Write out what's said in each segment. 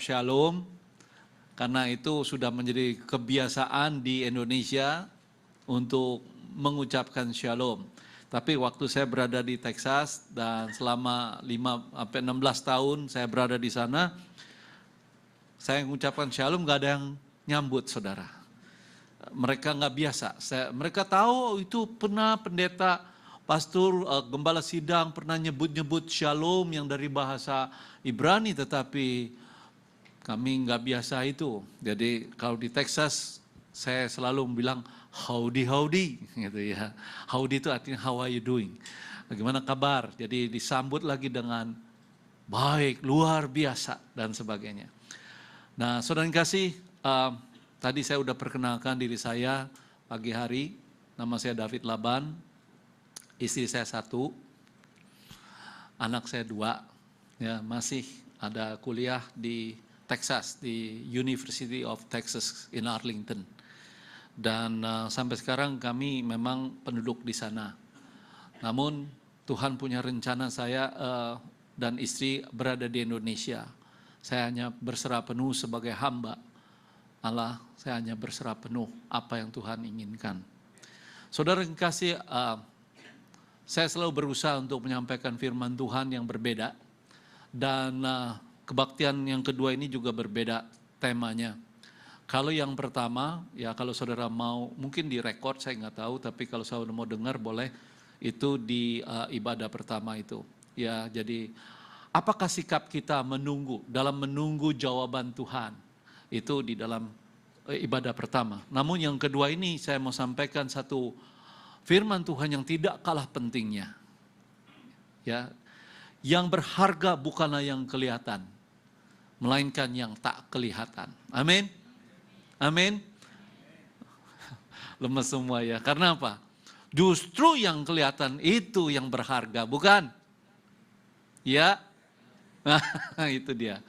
Shalom, karena itu sudah menjadi kebiasaan di Indonesia untuk mengucapkan Shalom. Tapi waktu saya berada di Texas dan selama 5-16 tahun saya berada di sana, saya mengucapkan Shalom gak ada yang nyambut, saudara. Mereka nggak biasa. Mereka tahu itu pernah pendeta, pastor, gembala sidang pernah nyebut-nyebut Shalom yang dari bahasa Ibrani, tetapi kami nggak biasa itu. Jadi kalau di Texas saya selalu bilang howdy gitu ya. Howdy itu artinya how are you doing? Bagaimana kabar? Jadi disambut lagi dengan baik, luar biasa dan sebagainya. Nah, saudara yang kasih, tadi saya udah perkenalkan diri saya pagi hari. Nama saya David Laban, istri saya 1, anak saya 2, ya masih ada kuliah di Texas, di University of Texas in Arlington. Dan sampai sekarang kami memang penduduk di sana. Namun Tuhan punya rencana saya dan istri berada di Indonesia. Saya hanya berserah penuh sebagai hamba Allah, saya hanya berserah penuh apa yang Tuhan inginkan. Saudara yang kasih, saya selalu berusaha untuk menyampaikan firman Tuhan yang berbeda. Dan kebaktian yang kedua ini juga berbeda temanya. Kalau yang pertama, ya kalau saudara mau, mungkin direkod saya nggak tahu, tapi kalau saudara mau dengar boleh, itu di ibadah pertama itu. Ya, jadi apakah sikap kita dalam menunggu jawaban Tuhan? Itu di dalam ibadah pertama. Namun yang kedua ini saya mau sampaikan satu firman Tuhan yang tidak kalah pentingnya. Ya, yang berharga bukanlah yang kelihatan, melainkan yang tak kelihatan. Amin. Amin. Lemes semua ya. Karena apa? Justru yang kelihatan itu yang berharga, bukan? Ya. Nah, itu dia.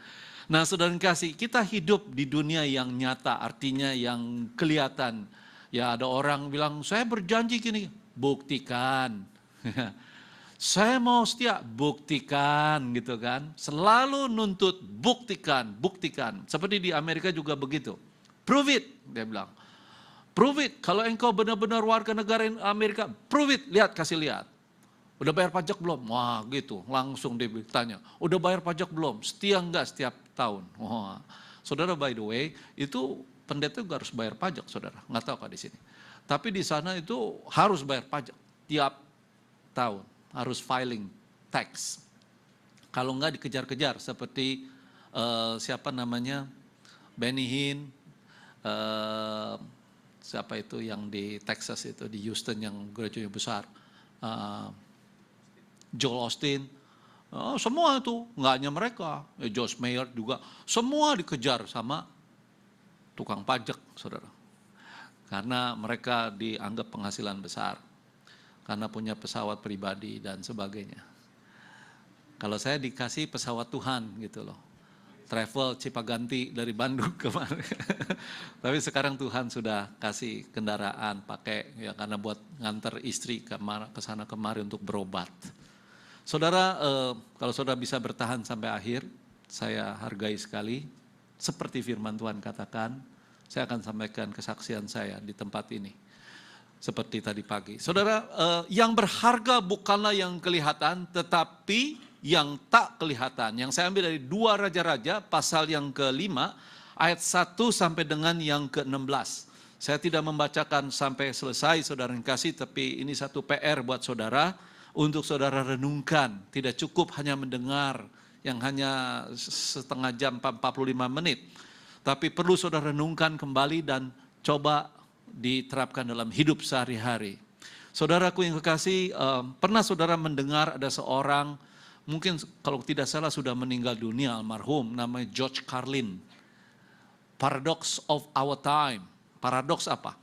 Nah, saudara kasih, kita hidup di dunia yang nyata, artinya yang kelihatan. Ya, ada orang bilang, saya berjanji gini, buktikan. Saya mau setia, buktikan gitu kan. Selalu nuntut, buktikan. Seperti di Amerika juga begitu. Prove it, dia bilang. Prove it, kalau engkau benar-benar warga negara Amerika, prove it, kasih lihat. Udah bayar pajak belum? Wah gitu, langsung dia tanya. Udah bayar pajak belum? Setia enggak setiap tahun? Wah. Saudara, by the way, itu pendeta juga harus bayar pajak, saudara. Nggak tahu kah di sini. Tapi di sana itu harus bayar pajak tiap tahun. Harus filing tax. Kalau enggak dikejar-kejar seperti siapa namanya, Benny Hinn, siapa itu yang di Texas itu, di Houston yang gerejanya besar, Joel Osteen, semua itu, enggak hanya mereka, Josh Mayer juga, semua dikejar sama tukang pajak, saudara. Karena mereka dianggap penghasilan besar, karena punya pesawat pribadi dan sebagainya. Kalau saya dikasih pesawat Tuhan gitu loh, travel Cipaganti dari Bandung kemarin. Tapi sekarang Tuhan sudah kasih kendaraan pakai ya, karena buat nganter istri ke sana kemari untuk berobat. Saudara, kalau saudara bisa bertahan sampai akhir, saya hargai sekali. Seperti firman Tuhan katakan, saya akan sampaikan kesaksian saya di tempat ini. Seperti tadi pagi. Saudara, yang berharga bukanlah yang kelihatan, tetapi yang tak kelihatan. Yang saya ambil dari 2 Raja-Raja, pasal yang ke-5, ayat 1 sampai dengan yang ke-16. Saya tidak membacakan sampai selesai, saudara yang kasih, tapi ini satu PR buat saudara, untuk saudara renungkan. Tidak cukup hanya mendengar, yang hanya setengah jam, 45 menit. Tapi perlu saudara renungkan kembali dan coba diterapkan dalam hidup sehari-hari. Saudaraku yang kekasih, pernah saudara mendengar ada seorang, mungkin kalau tidak salah sudah meninggal dunia almarhum, namanya George Carlin. Paradox of our time. Paradoks apa?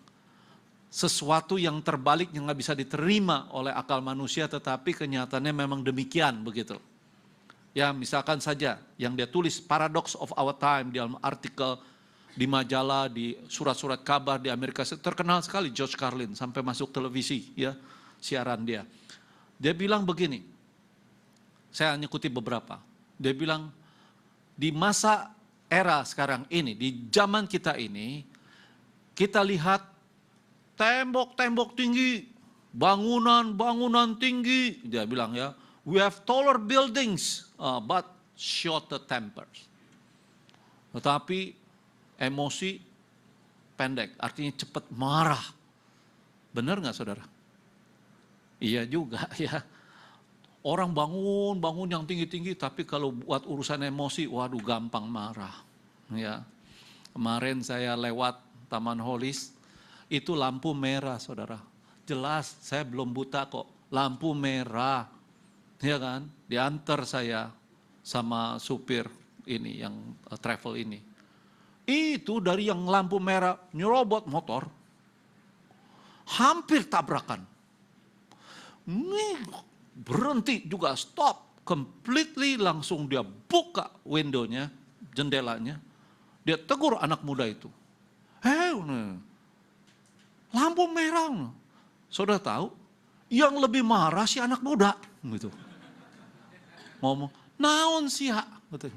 Sesuatu yang terbalik yang nggak bisa diterima oleh akal manusia, tetapi kenyataannya memang demikian begitu. Ya, misalkan saja yang dia tulis Paradox of our time di dalam artikel di majalah, di surat-surat kabar di Amerika, terkenal sekali George Carlin, sampai masuk televisi ya, siaran dia. Dia bilang begini, saya hanya kutip beberapa. Dia bilang, di masa era sekarang ini, di zaman kita ini, kita lihat tembok-tembok tinggi, bangunan-bangunan tinggi. Dia bilang ya, we have taller buildings, but shorter tempers. Tetapi emosi pendek, artinya cepat marah. Benar nggak saudara? Iya juga ya. Orang bangun yang tinggi-tinggi, tapi kalau buat urusan emosi, waduh gampang marah. Ya, kemarin saya lewat Taman Holis, itu lampu merah saudara. Jelas saya belum buta kok, lampu merah. Ya kan, diantar saya sama supir ini, yang travel ini. Itu dari yang lampu merah nyerobot motor, hampir tabrakan. Nih, berhenti juga, stop, completely, langsung dia buka windownya, jendelanya, dia tegur anak muda itu. Hei, lampu merah. Saudara tahu, yang lebih marah si anak muda, gitu. Ngomong, naon sih ya,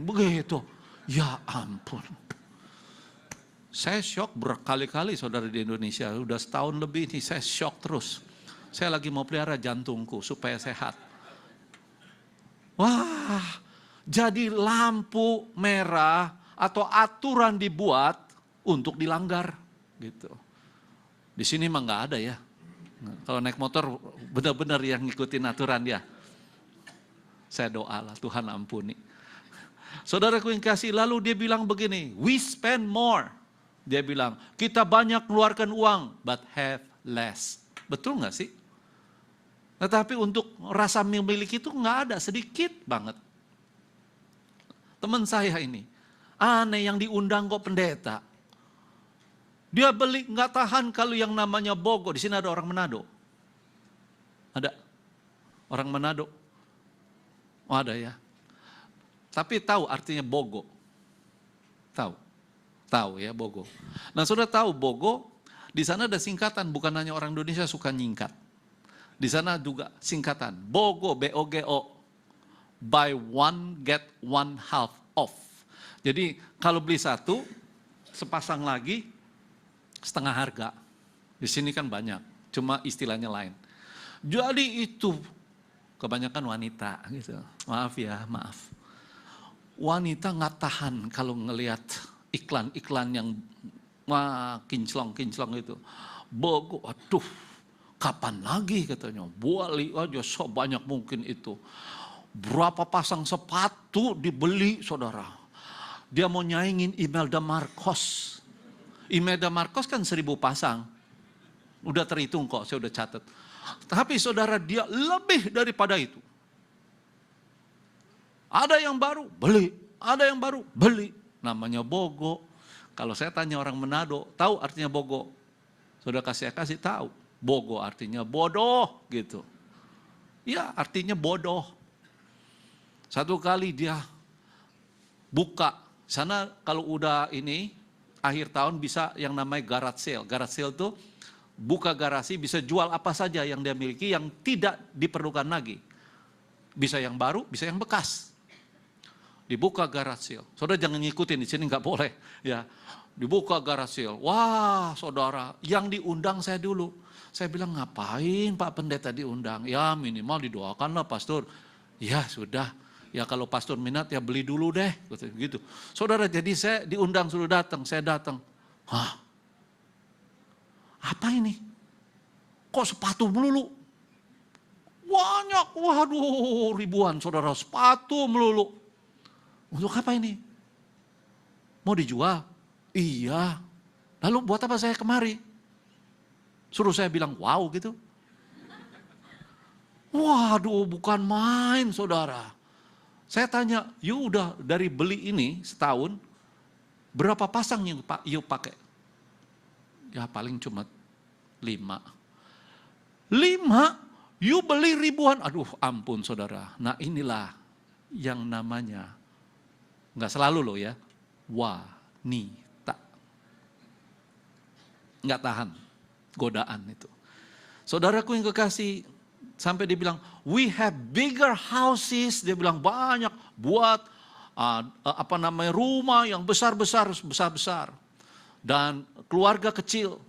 begitu. Ya ampun. Saya shock berkali-kali saudara di Indonesia, udah setahun lebih ini saya shock terus. Saya lagi mau pelihara jantungku supaya sehat. Wah, jadi lampu merah atau aturan dibuat untuk dilanggar gitu. Di sini mah nggak ada ya. Kalau naik motor benar-benar yang ngikutin aturan ya. Saya doalah Tuhan ampuni. Saudaraku yang kasih, lalu dia bilang begini, we spend more. Dia bilang, kita banyak keluarkan uang, but have less. Betul nggak sih? Tetapi untuk rasa memiliki itu nggak ada, sedikit banget. Teman saya ini, aneh yang diundang kok pendeta. Dia beli nggak tahan kalau yang namanya bogo. Di sini ada orang Manado. Ada orang Manado. Oh ada ya. Tapi tahu artinya bogo. Tahu. Tahu ya bogo. Nah sudah tahu bogo, di sana ada singkatan, bukan hanya orang Indonesia suka nyingkat. Di sana juga singkatan, bogo, B-O-G-O, buy one get one half off. Jadi kalau beli satu, sepasang lagi setengah harga. Di sini kan banyak, cuma istilahnya lain. Jadi itu kebanyakan wanita gitu. Maaf ya, maaf. Wanita nggak tahan kalau ngelihat iklan-iklan yang kinclong-kinclong itu. Bogo, aduh, kapan lagi katanya. Balik aja sebanyak mungkin itu. Berapa pasang sepatu dibeli saudara. Dia mau nyaingin Imelda Marcos. Imelda Marcos kan 1000 pasang. Udah terhitung kok, saya udah catat. Tapi saudara dia lebih daripada itu. Ada yang baru, beli. Ada yang baru, beli. Namanya bogo. Kalau saya tanya orang Manado, tahu artinya bogo? Saudara kasih tahu. Bogo artinya bodoh gitu. Ya artinya bodoh. Satu kali dia buka. Sana kalau udah ini, akhir tahun bisa yang namanya garage sale. Garage sale itu buka garasi bisa jual apa saja yang dia miliki yang tidak diperlukan lagi. Bisa yang baru, bisa yang bekas. Dibuka garage sale. Saudara jangan ngikutin, di sini nggak boleh. Ya, dibuka garage sale. Wah, saudara, yang diundang saya dulu. Saya bilang ngapain Pak Pendeta diundang? Ya minimal didoakanlah pastor. Ya sudah. Ya kalau pastor minat ya beli dulu deh. Gitu. Saudara, jadi saya diundang suruh datang. Saya datang. Hah? Apa ini? Kok sepatu melulu? Banyak, waduh ribuan saudara sepatu melulu. Untuk apa ini? Mau dijual? Iya. Lalu buat apa saya kemari? Suruh saya bilang wow gitu. Waduh bukan main saudara. Saya tanya, you udah dari beli ini setahun, berapa pasang yang you pakai? Ya paling cuma 5. 5? You beli ribuan? Aduh ampun saudara. Nah inilah yang namanya, nggak selalu loh ya, wanita. Nggak tahan godaan itu. Saudaraku yang kekasih, sampai dia bilang, we have bigger houses, dia bilang banyak buat rumah yang besar-besar, dan keluarga kecil.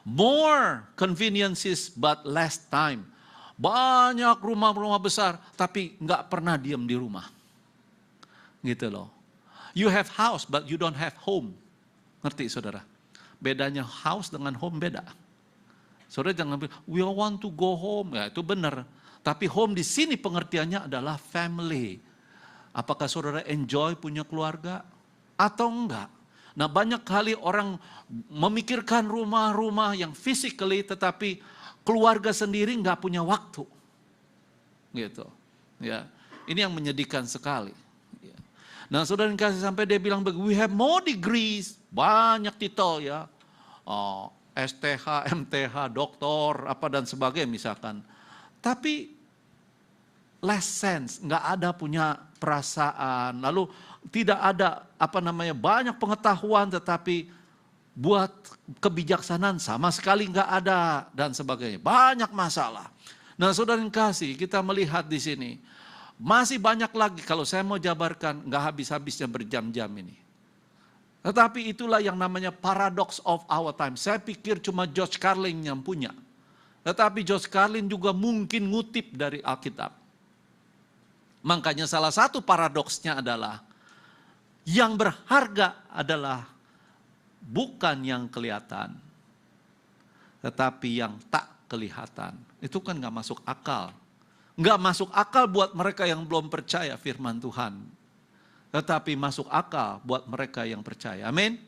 More conveniences but less time. Banyak rumah-rumah besar, tapi nggak pernah diam di rumah. Gitu loh. You have house but you don't have home. Ngerti saudara? Bedanya house dengan home beda. Saudara jangan bilang, we want to go home. Ya itu benar. Tapi home di sini pengertiannya adalah family. Apakah saudara enjoy punya keluarga atau enggak? Nah banyak kali orang memikirkan rumah-rumah yang physically tetapi keluarga sendiri enggak punya waktu. Gitu. Ya. Ini yang menyedihkan sekali. Ya. Nah saudara kasih sampai dia bilang, we have more degrees, banyak titel ya. STH, MTH, doktor, apa dan sebagainya misalkan. Tapi less sense, nggak ada punya perasaan, lalu tidak ada banyak pengetahuan tetapi buat kebijaksanaan sama sekali nggak ada dan sebagainya. Banyak masalah. Nah saudara yang kasih, kita melihat di sini masih banyak lagi kalau saya mau jabarkan nggak habis-habisnya berjam-jam ini. Tetapi itulah yang namanya paradox of our time. Saya pikir cuma George Carlin yang punya. Tetapi George Carlin juga mungkin ngutip dari Alkitab. Makanya salah satu paradoksnya adalah yang berharga adalah bukan yang kelihatan, tetapi yang tak kelihatan. Itu kan gak masuk akal. Gak masuk akal buat mereka yang belum percaya firman Tuhan. Tetapi masuk akal buat mereka yang percaya. Amin.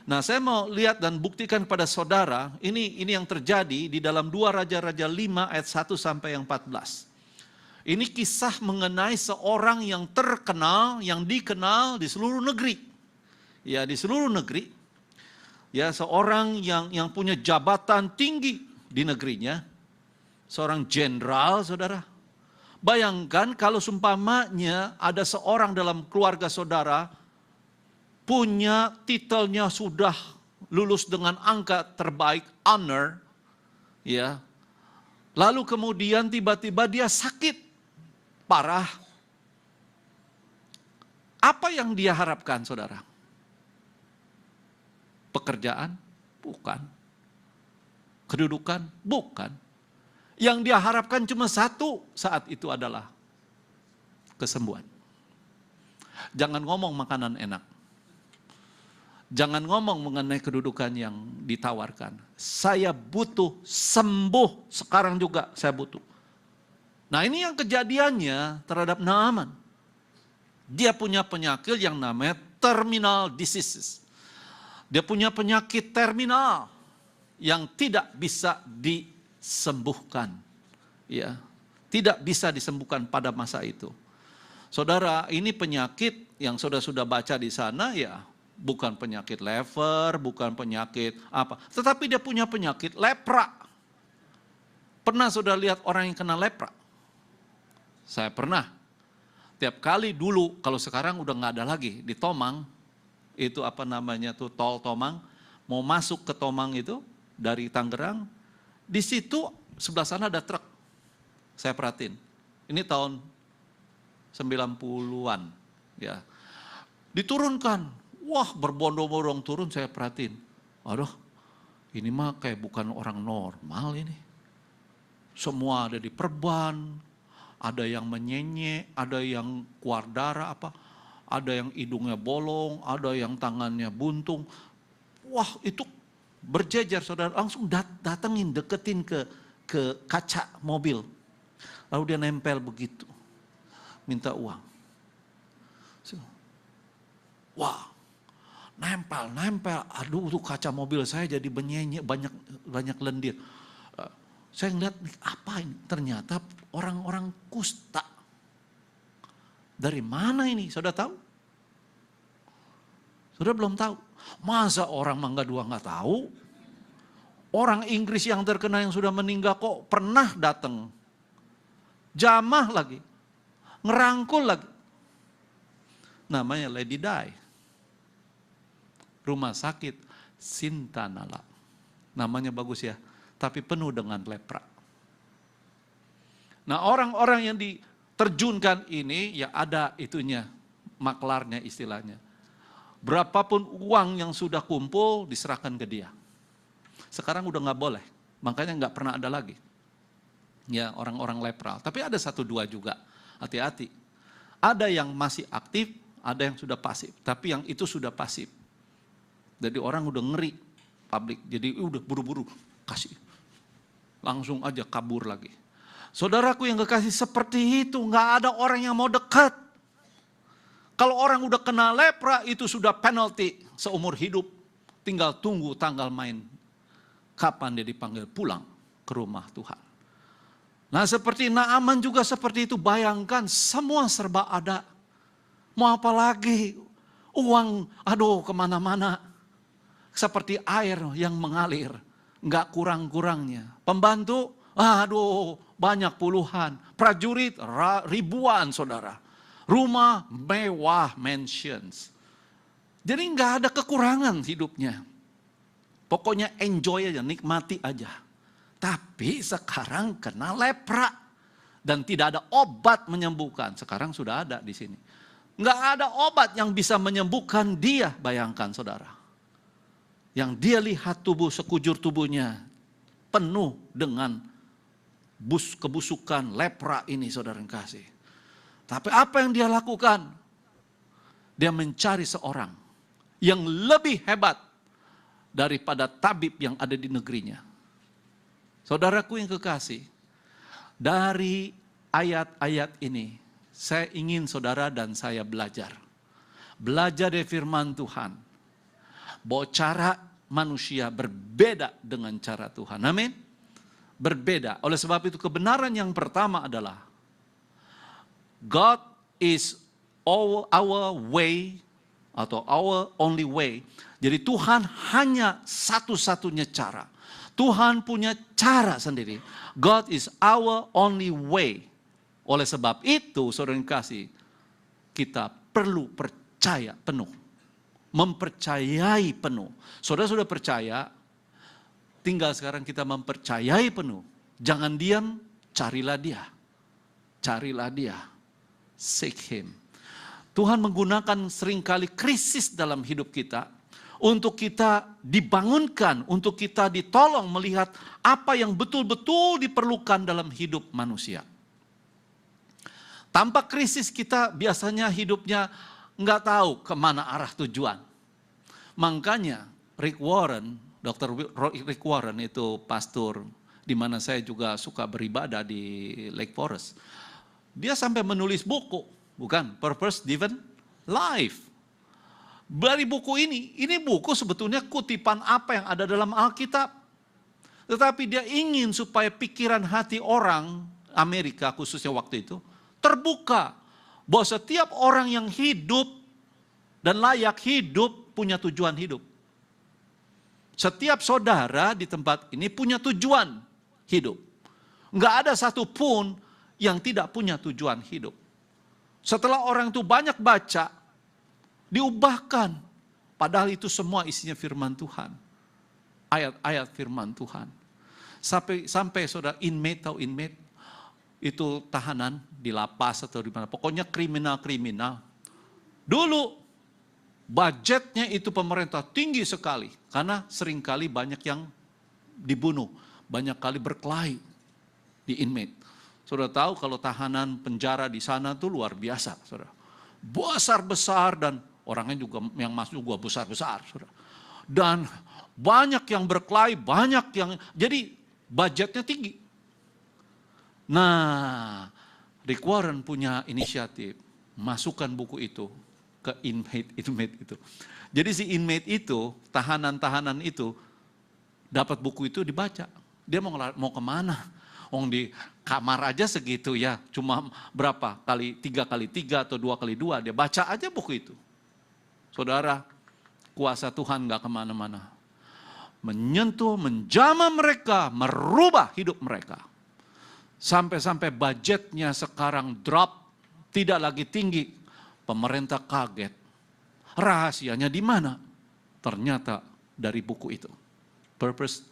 Nah saya mau lihat dan buktikan kepada saudara, ini yang terjadi di dalam 2 Raja-Raja 5 ayat 1 sampai yang 14. Ini kisah mengenai seorang yang terkenal, yang dikenal di seluruh negeri. Ya, di seluruh negeri. Ya, seorang yang punya jabatan tinggi di negerinya. Seorang jenderal, saudara. Bayangkan kalau seumpamanya ada seorang dalam keluarga saudara punya titelnya sudah lulus dengan angka terbaik, honor. Ya. Lalu kemudian tiba-tiba dia sakit. Parah. Apa yang dia harapkan saudara? Pekerjaan? Bukan. Kedudukan? Bukan. Yang dia harapkan cuma satu saat itu adalah kesembuhan. Jangan ngomong makanan enak. Jangan ngomong mengenai kedudukan yang ditawarkan. Saya butuh sembuh, sekarang juga saya butuh. Nah ini yang kejadiannya terhadap Naaman. Dia punya penyakit yang namanya terminal diseases. Dia punya penyakit terminal yang tidak bisa disembuhkan. Ya, tidak bisa disembuhkan pada masa itu. Saudara, ini penyakit yang saudara sudah baca di sana ya, bukan penyakit lever, bukan penyakit apa. Tetapi dia punya penyakit lepra. Pernah saudara lihat orang yang kena lepra? Saya pernah. Tiap kali dulu, kalau sekarang udah nggak ada lagi, di Tomang, itu tol Tomang, mau masuk ke Tomang itu, dari Tangerang, di situ sebelah sana ada truk. Saya perhatiin, ini tahun 90-an. Ya. Diturunkan, wah berbondong-bondong turun, saya perhatiin. Aduh, ini mah kayak bukan orang normal ini. Semua ada di perban, ada yang menyenyek, ada yang keluar darah ada yang hidungnya bolong, ada yang tangannya buntung. Wah itu berjejer saudara, langsung datengin, deketin ke kaca mobil. Lalu dia nempel begitu, minta uang. Wah, nempel, aduh tuh kaca mobil saya jadi menyenyek, banyak lendir. Saya ngeliat apa ini? Ternyata orang-orang kusta. Dari mana ini? Saudara tahu? Saudara belum tahu? Masa orang Mangga Dua nggak tahu? Orang Inggris yang terkenal yang sudah meninggal kok pernah datang. Jamah lagi. Ngerangkul lagi. Namanya Lady Di. Rumah sakit Sintanala. Namanya bagus ya. Tapi penuh dengan lepra. Nah orang-orang yang diterjunkan ini ya ada itunya maklarnya istilahnya. Berapapun uang yang sudah kumpul diserahkan ke dia. Sekarang udah nggak boleh, makanya nggak pernah ada lagi. Ya, orang-orang lepra. Tapi ada 1-2 juga, hati-hati. Ada yang masih aktif, ada yang sudah pasif. Tapi yang itu sudah pasif. Jadi orang udah ngeri, publik. Jadi udah buru-buru, kasih. Langsung aja kabur lagi. Saudaraku yang kekasih, seperti itu, nggak ada orang yang mau dekat. Kalau orang udah kena lepra, itu sudah penalti seumur hidup. Tinggal tunggu tanggal main. Kapan dia dipanggil pulang ke rumah Tuhan. Nah seperti Naaman juga seperti itu. Bayangkan semua serba ada. Mau apa lagi? Uang aduh kemana-mana. Seperti air yang mengalir. Nggak kurang-kurangnya. Pembantu aduh banyak puluhan. Prajurit ribuan saudara. Rumah mewah, mansions. Jadi nggak ada kekurangan hidupnya. Pokoknya enjoy aja, nikmati aja. Tapi sekarang kena lepra. Dan tidak ada obat menyembuhkan. Sekarang sudah ada di sini. Nggak ada obat yang bisa menyembuhkan dia, bayangkan saudara. Yang dia lihat tubuh, sekujur tubuhnya penuh dengan kebusukan lepra ini saudara yang kasih. Tapi apa yang dia lakukan? Dia mencari seorang yang lebih hebat daripada tabib yang ada di negerinya. Saudaraku yang kekasih, dari ayat-ayat ini, saya ingin saudara dan saya belajar. Belajar dari firman Tuhan. Bahwa cara manusia berbeda dengan cara Tuhan. Amin. Berbeda. Oleh sebab itu kebenaran yang pertama adalah God is our way atau our only way. Jadi Tuhan hanya satu-satunya cara. Tuhan punya cara sendiri. God is our only way. Oleh sebab itu, saudara yang kasih, kita perlu percaya penuh. Mempercayai penuh. Saudara sudah percaya, tinggal sekarang kita mempercayai penuh. Jangan diam, carilah dia. Carilah dia. Seek him. Tuhan menggunakan seringkali krisis dalam hidup kita untuk kita dibangunkan, untuk kita ditolong melihat apa yang betul-betul diperlukan dalam hidup manusia. Tanpa krisis kita biasanya hidupnya nggak tahu kemana arah tujuan. Makanya Rick Warren, Dr. Rick Warren itu pastor di mana saya juga suka beribadah di Lake Forest. Dia sampai menulis buku, bukan? Purpose Driven Life. Dari buku ini buku sebetulnya kutipan apa yang ada dalam Alkitab. Tetapi dia ingin supaya pikiran hati orang Amerika khususnya waktu itu terbuka. Bahwa setiap orang yang hidup dan layak hidup punya tujuan hidup. Setiap saudara di tempat ini punya tujuan hidup. Enggak ada satupun yang tidak punya tujuan hidup. Setelah orang itu banyak baca, diubahkan. Padahal itu semua isinya firman Tuhan. Ayat-ayat firman Tuhan. Sampai saudara inmate itu tahanan di lapas atau di mana. Pokoknya kriminal-kriminal. Dulu budgetnya itu pemerintah tinggi sekali. Karena seringkali banyak yang dibunuh. Banyak kali berkelahi di inmate. Saudara tahu kalau tahanan penjara di sana tuh luar biasa. Saudara. Besar-besar dan orangnya juga yang masuk juga besar-besar. Saudara. Dan banyak yang berkelahi, banyak yang... Jadi budgetnya tinggi. Nah, Rick Warren punya inisiatif, masukkan buku itu ke inmate itu. Jadi si inmate itu, tahanan-tahanan itu, dapat buku itu dibaca. Dia mau kemana? Di kamar aja segitu ya, cuma berapa? 3x3 atau 2x2, dia baca aja buku itu. Saudara, kuasa Tuhan gak kemana-mana. Menyentuh, menjamah mereka, merubah hidup mereka. Sampai-sampai budgetnya sekarang drop, tidak lagi tinggi. Pemerintah kaget. Rahasianya di mana? Ternyata dari buku itu. Purpose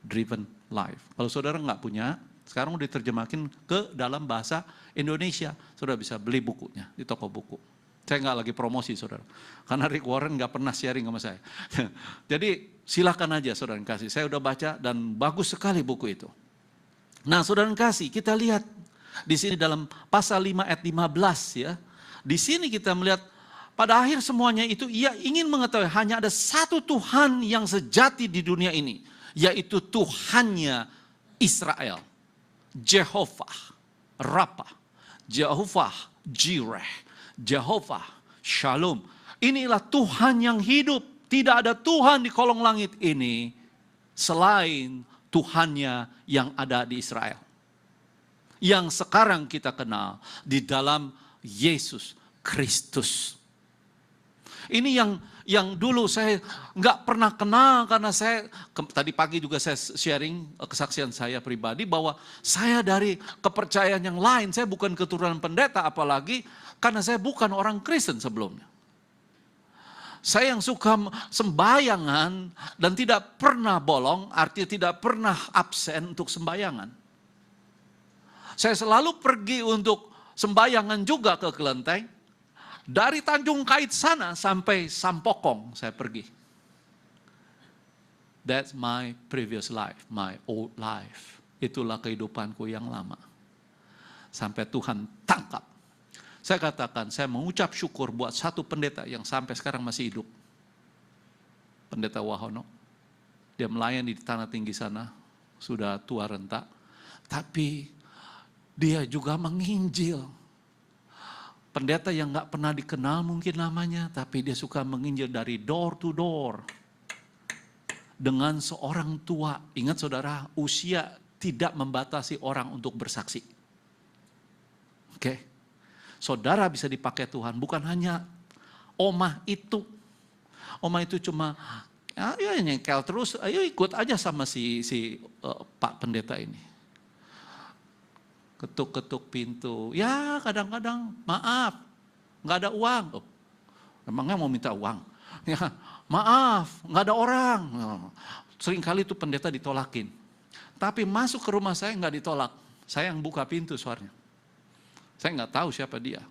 Driven Life. Kalau saudara nggak punya, sekarang udah diterjemahkan ke dalam bahasa Indonesia. Saudara bisa beli bukunya di toko buku. Saya nggak lagi promosi, saudara. Karena Rick Warren nggak pernah sharing sama saya. Jadi silakan aja, saudara kasih. Saya udah baca dan bagus sekali buku itu. Nah, saudara kasih, kita lihat di sini dalam pasal 5 ayat 15 ya. Di sini kita melihat pada akhir semuanya itu ia ingin mengetahui hanya ada satu Tuhan yang sejati di dunia ini, yaitu Tuhannya Israel. Jehovah Rafa, Jehovah Jireh, Jehovah Shalom. Inilah Tuhan yang hidup. Tidak ada Tuhan di kolong langit ini selain Tuhannya yang ada di Israel. Yang sekarang kita kenal di dalam Yesus Kristus. Ini yang dulu saya nggak pernah kenal karena tadi pagi juga saya sharing kesaksian saya pribadi bahwa saya dari kepercayaan yang lain, saya bukan keturunan pendeta apalagi karena saya bukan orang Kristen sebelumnya. Saya yang suka sembayangan dan tidak pernah bolong, artinya tidak pernah absen untuk sembayangan. Saya selalu pergi untuk sembayangan juga ke Kelenteng. Dari Tanjung Kait sana sampai Sampokong saya pergi. That's my previous life, my old life. Itulah kehidupanku yang lama. Sampai Tuhan tangkap. Saya katakan, saya mengucap syukur buat satu pendeta yang sampai sekarang masih hidup. Pendeta Wahono. Dia melayani di Tanah Tinggi sana, sudah tua renta. Tapi dia juga menginjil. Pendeta yang gak pernah dikenal mungkin namanya, tapi dia suka menginjil dari door to door. Dengan seorang tua, ingat saudara, usia tidak membatasi orang untuk bersaksi. Oke. Saudara bisa dipakai Tuhan, bukan hanya omah itu. Omah itu cuma, ya nyengkel terus, ayo ikut aja sama si Pak Pendeta ini. Ketuk-ketuk pintu, ya kadang-kadang maaf, nggak ada uang. Oh, emangnya mau minta uang? Ya, maaf, nggak ada orang. Seringkali itu pendeta ditolakin. Tapi masuk ke rumah saya nggak ditolak. Saya yang buka pintu suaranya. Saya nggak tahu siapa dia.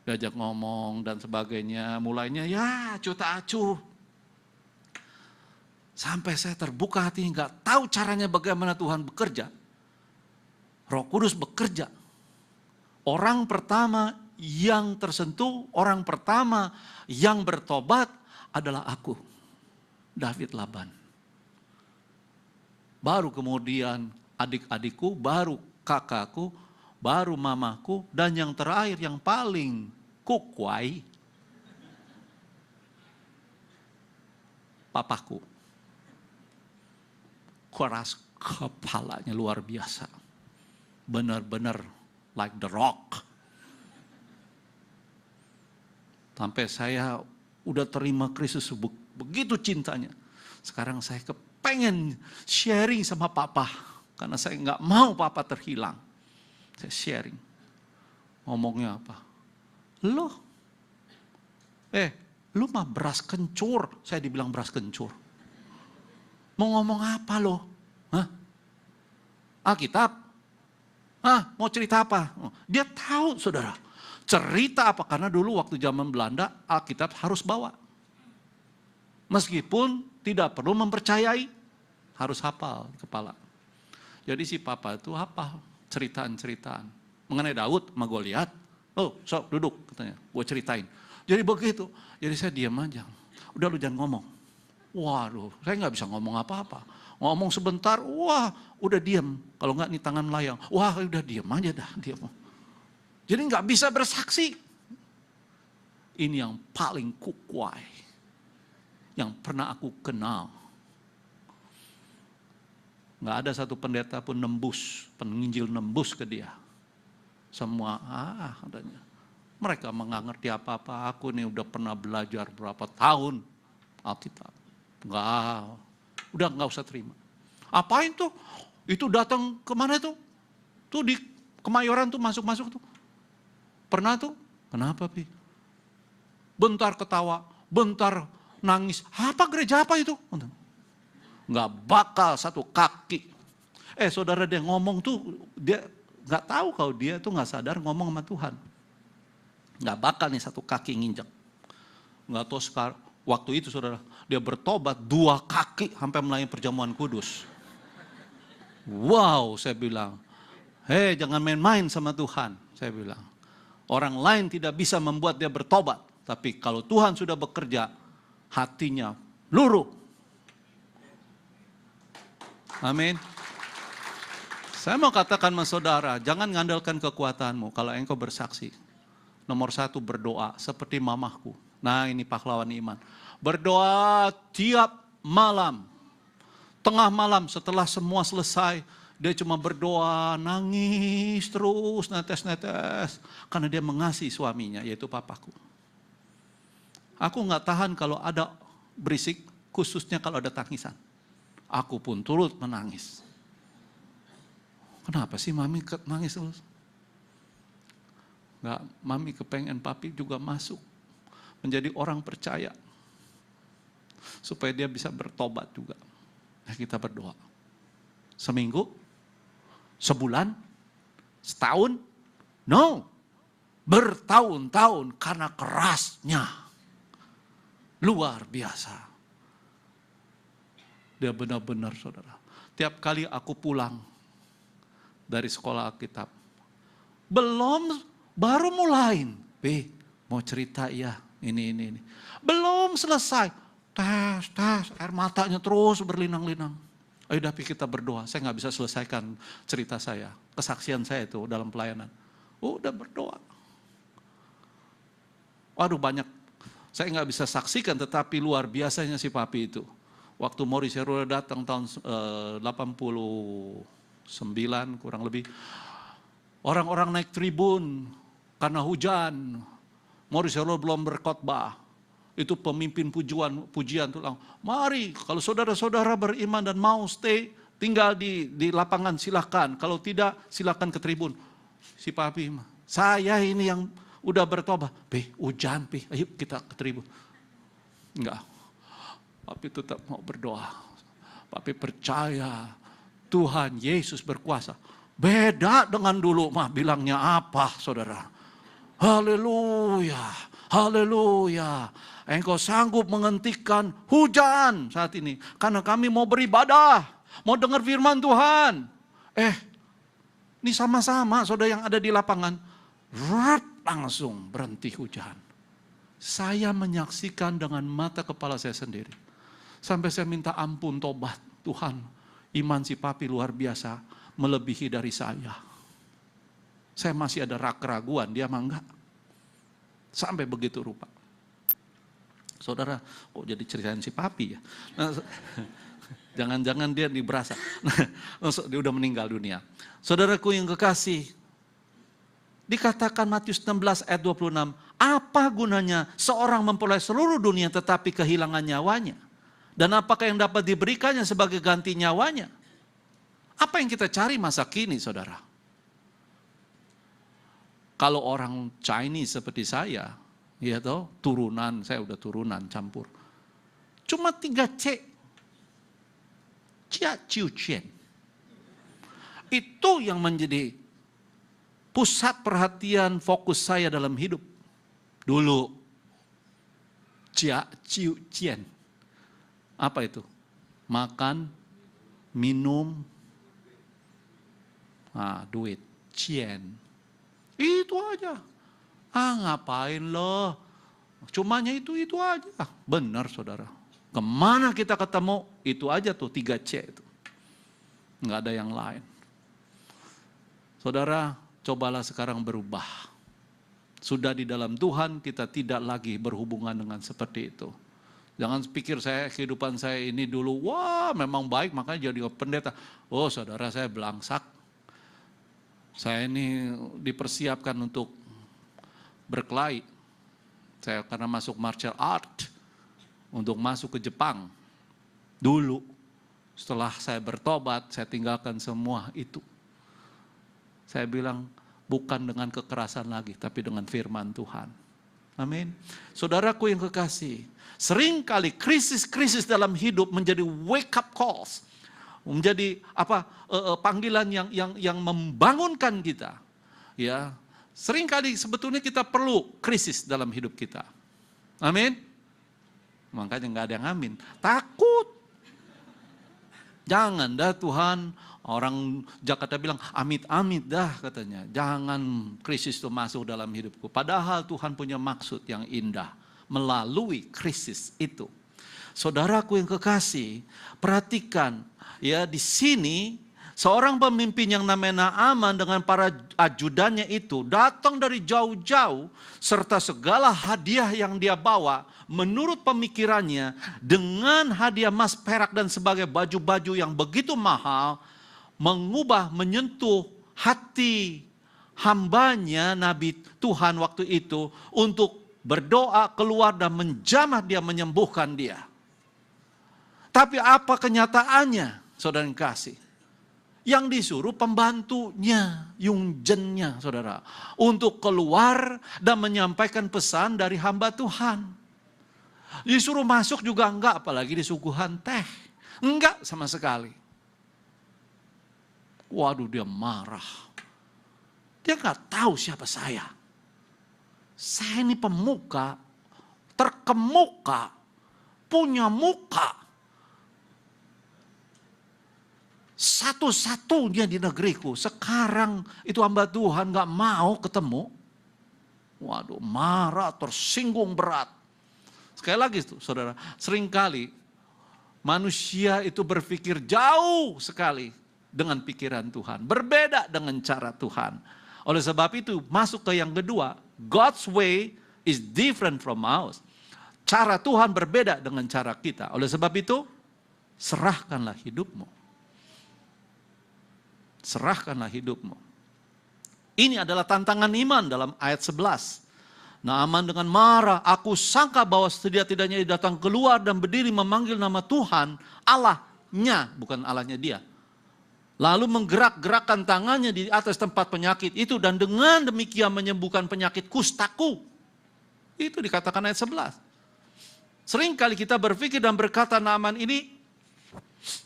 Diajak ngomong dan sebagainya. Mulainya ya cuta acuh. Sampai saya terbuka hati, nggak tahu caranya bagaimana Tuhan bekerja. Roh Kudus bekerja. Orang pertama yang tersentuh, orang pertama yang bertobat adalah aku, David Laban. Baru kemudian adik-adikku, baru kakakku, baru mamaku, dan yang terakhir yang paling kukwai, papaku. Keras kepalanya luar biasa. Benar-benar like the rock. Sampai saya udah terima Kristus begitu cintanya. Sekarang saya kepengen sharing sama papa. Karena saya nggak mau papa terhilang. Saya sharing. Ngomongnya apa? Loh, lu mah beras kencur. Saya dibilang beras kencur. Mau ngomong apa lo? Hah? Alkitab? Mau cerita apa? Dia tahu, saudara. Cerita apa? Karena dulu waktu zaman Belanda, Alkitab harus bawa. Meskipun tidak perlu mempercayai, harus hafal di kepala. Jadi si papa itu hafal ceritaan-ceritaan. Mengenai Daud sama Goliat. Oh, sok duduk katanya, gue ceritain. Jadi begitu. Jadi saya diam aja. Udah lu jangan ngomong. Waduh, saya nggak bisa ngomong apa-apa. Ngomong sebentar, wah udah diam. Kalau nggak nih tangan melayang, wah udah diam aja dah. Diam. Jadi nggak bisa bersaksi. Ini yang paling kukwai. Yang pernah aku kenal. Nggak ada satu pendeta pun nembus, penginjil nembus ke dia. Semua, adanya. Mereka nggak ngerti apa-apa. Aku nih udah pernah belajar berapa tahun Alkitab. Udah nggak usah terima. Apain tuh? Itu datang kemana tuh? Tuh di Kemayoran tuh masuk-masuk tuh. Pernah tuh? Kenapa Pi? Bentar ketawa, bentar nangis. Apa gereja apa itu? Nggak bakal satu kaki. Saudara dia ngomong tuh, dia nggak tahu kalau dia tuh nggak sadar ngomong sama Tuhan. Nggak bakal nih satu kaki nginjek. Nggak tahu sekarang, waktu itu saudara, dia bertobat 2 kaki sampai melayani perjamuan kudus. Wow, saya bilang, hei jangan main-main sama Tuhan, saya bilang. Orang lain tidak bisa membuat dia bertobat, tapi kalau Tuhan sudah bekerja, hatinya luruh. Amin. Saya mau katakan sama saudara, jangan ngandalkan kekuatanmu kalau engkau bersaksi. Nomor 1 berdoa seperti mamahku. Nah ini pahlawan iman. Berdoa tiap malam. Tengah malam setelah semua selesai, dia cuma berdoa, nangis terus, netes-netes. Karena dia mengasihi suaminya, yaitu papaku. Aku nggak tahan kalau ada berisik, khususnya kalau ada tangisan. Aku pun turut menangis. Kenapa sih mami nangis terus? Nggak, mami kepengen papi juga masuk. Menjadi orang percaya. Supaya dia bisa bertobat juga. Nah kita berdoa. Seminggu? Sebulan? Setahun? No. Bertahun-tahun karena kerasnya. Luar biasa. Dia benar-benar saudara. Tiap kali aku pulang dari sekolah Alkitab. Baru mulai. Mau cerita ya. Ini. Belum selesai. Tes, air matanya terus berlinang-linang. Ayo Dapi kita berdoa. Saya nggak bisa selesaikan cerita saya. Kesaksian saya itu dalam pelayanan. Udah berdoa. Waduh banyak. Saya nggak bisa saksikan tetapi luar biasanya si papi itu. Waktu Maurice Herrera datang tahun 89 kurang lebih. Orang-orang naik tribun karena hujan. Maurice Herrera belum berkhotbah. Itu pemimpin pujian tulang. Mari kalau saudara-saudara beriman dan mau stay, tinggal di lapangan silahkan. Kalau tidak silahkan ke tribun. Si papi, saya ini yang udah bertobat. Hujan, ayo kita ke tribun. Enggak. Papi tetap mau berdoa. Papi percaya Tuhan Yesus berkuasa. Beda dengan dulu mah bilangnya apa saudara. Haleluya, haleluya. Engkau sanggup menghentikan hujan saat ini. Karena kami mau beribadah, mau dengar firman Tuhan. Ini sama-sama saudara yang ada di lapangan. Langsung berhenti hujan. Saya menyaksikan dengan mata kepala saya sendiri. Sampai saya minta ampun tobat. Tuhan, iman si papi luar biasa. Melebihi dari saya. Saya masih ada keraguan, dia mah enggak. Sampai begitu rupa. Saudara, kok jadi ceritain si papi ya? Jangan-jangan dia berasa. Dia udah meninggal dunia. Saudaraku yang kekasih, dikatakan Matius 16 ayat 26, apa gunanya seorang memperoleh seluruh dunia tetapi kehilangan nyawanya? Dan apakah yang dapat diberikannya sebagai ganti nyawanya? Apa yang kita cari masa kini, saudara? Kalau orang Chinese seperti saya, ya toh, turunan, saya udah turunan campur. Cuma 3C. Jia Ciu Qian. Itu yang menjadi pusat perhatian fokus saya dalam hidup. Dulu. Jia Ciu Qian. Apa itu? Makan, minum, duit, cien. Itu aja. Ngapain loh? Cumanya itu aja. Benar saudara. Kemana kita ketemu, itu aja tuh 3C itu. Nggak ada yang lain. Saudara, cobalah sekarang berubah. Sudah di dalam Tuhan, kita tidak lagi berhubungan dengan seperti itu. Jangan pikir kehidupan saya ini dulu, wah memang baik makanya jadi pendeta. Oh saudara saya belangsak. Saya ini dipersiapkan untuk berkelahi. Saya karena masuk martial art. Untuk masuk ke Jepang. Dulu. Setelah saya bertobat, saya tinggalkan semua itu. Saya bilang bukan dengan kekerasan lagi, tapi dengan firman Tuhan. Amin. Saudaraku yang kekasih. Seringkali krisis-krisis dalam hidup menjadi wake up calls. Menjadi panggilan yang membangunkan kita. Ya, Seringkali sebetulnya kita perlu krisis dalam hidup kita. Amin. Makanya nggak ada yang amin. Takut. Jangan dah Tuhan, orang Jakarta bilang amit-amit dah katanya. Jangan krisis itu masuk dalam hidupku. Padahal Tuhan punya maksud yang indah melalui krisis itu. Saudaraku yang kekasih, perhatikan ya, di sini seorang pemimpin yang namanya Naaman dengan para ajudannya itu datang dari jauh-jauh serta segala hadiah yang dia bawa menurut pemikirannya dengan hadiah emas, perak dan sebagai baju-baju yang begitu mahal, menyentuh hati hambanya Nabi Tuhan waktu itu untuk berdoa keluar dan menjamah dia, menyembuhkan dia. Tapi apa kenyataannya, saudara yang kasih? Yang disuruh pembantunya, Yungjennya, saudara, untuk keluar dan menyampaikan pesan dari hamba Tuhan. Disuruh masuk juga enggak, apalagi disuguhan teh. Enggak sama sekali. Waduh, dia marah. Dia enggak tahu siapa saya. Saya ini pemuka, terkemuka, punya muka. Satu-satunya di negeriku. Sekarang itu hamba Tuhan gak mau ketemu. Waduh, marah, tersinggung berat. Sekali lagi tuh saudara, seringkali manusia itu berpikir jauh sekali dengan pikiran Tuhan. Berbeda dengan cara Tuhan. Oleh sebab itu masuk ke yang kedua, God's way is different from ours. Cara Tuhan berbeda dengan cara kita. Oleh sebab itu, serahkanlah hidupmu. Serahkanlah hidupmu. Ini adalah tantangan iman dalam ayat 11. Naaman dengan marah, aku sangka bahwa setidak-tidaknya dia datang keluar dan berdiri memanggil nama Tuhan, Allahnya, bukan Allahnya dia. Lalu menggerak-gerakkan tangannya di atas tempat penyakit itu dan dengan demikian menyembuhkan penyakit kustaku. Itu dikatakan ayat 11. Seringkali kita berpikir dan berkata Naaman ini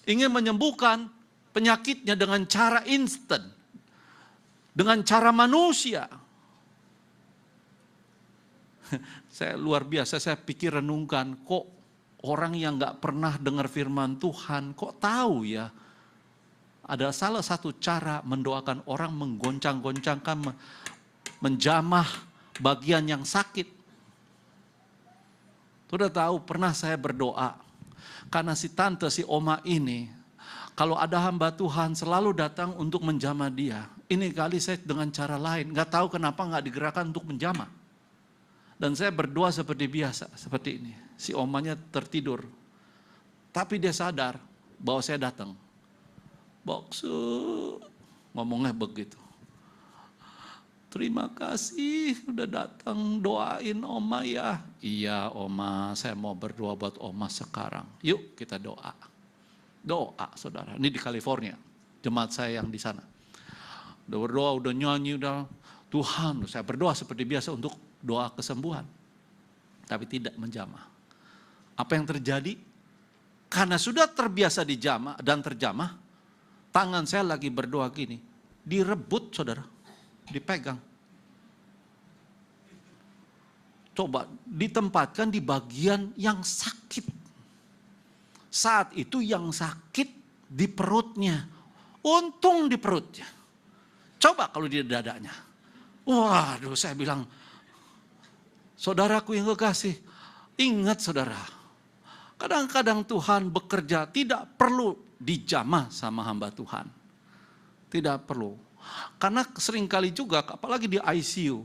ingin menyembuhkan penyakitnya dengan cara instan, dengan cara manusia. Saya luar biasa, saya pikir renungkan, kok orang yang gak pernah dengar firman Tuhan, kok tahu ya? Ada salah satu cara mendoakan orang menggoncang-goncangkan, menjamah bagian yang sakit. Sudah tahu, pernah saya berdoa, karena si tante, si oma ini, kalau ada hamba Tuhan selalu datang untuk menjamah dia. Ini kali saya dengan cara lain. Gak tahu kenapa gak digerakkan untuk menjamah. Dan saya berdoa seperti biasa. Seperti ini. Si omanya tertidur. Tapi dia sadar bahwa saya datang. Boksu. Ngomongnya begitu. Terima kasih udah datang doain oma ya. Iya oma, saya mau berdoa buat oma sekarang. Yuk kita doa. Doa saudara, ini di California, jemaat saya yang di sana. Udah berdoa, udah nyanyi, udah Tuhan, saya berdoa seperti biasa untuk doa kesembuhan. Tapi tidak menjamah. Apa yang terjadi? Karena sudah terbiasa dijamah dan terjamah, tangan saya lagi berdoa gini, direbut saudara, dipegang. Coba ditempatkan di bagian yang sakit. Saat itu yang sakit di perutnya. Untung di perutnya. Coba kalau di dadanya. Waduh, saya bilang, saudaraku yang kekasih, ingat saudara, kadang-kadang Tuhan bekerja tidak perlu dijamah sama hamba Tuhan. Tidak perlu. Karena seringkali juga, apalagi di ICU,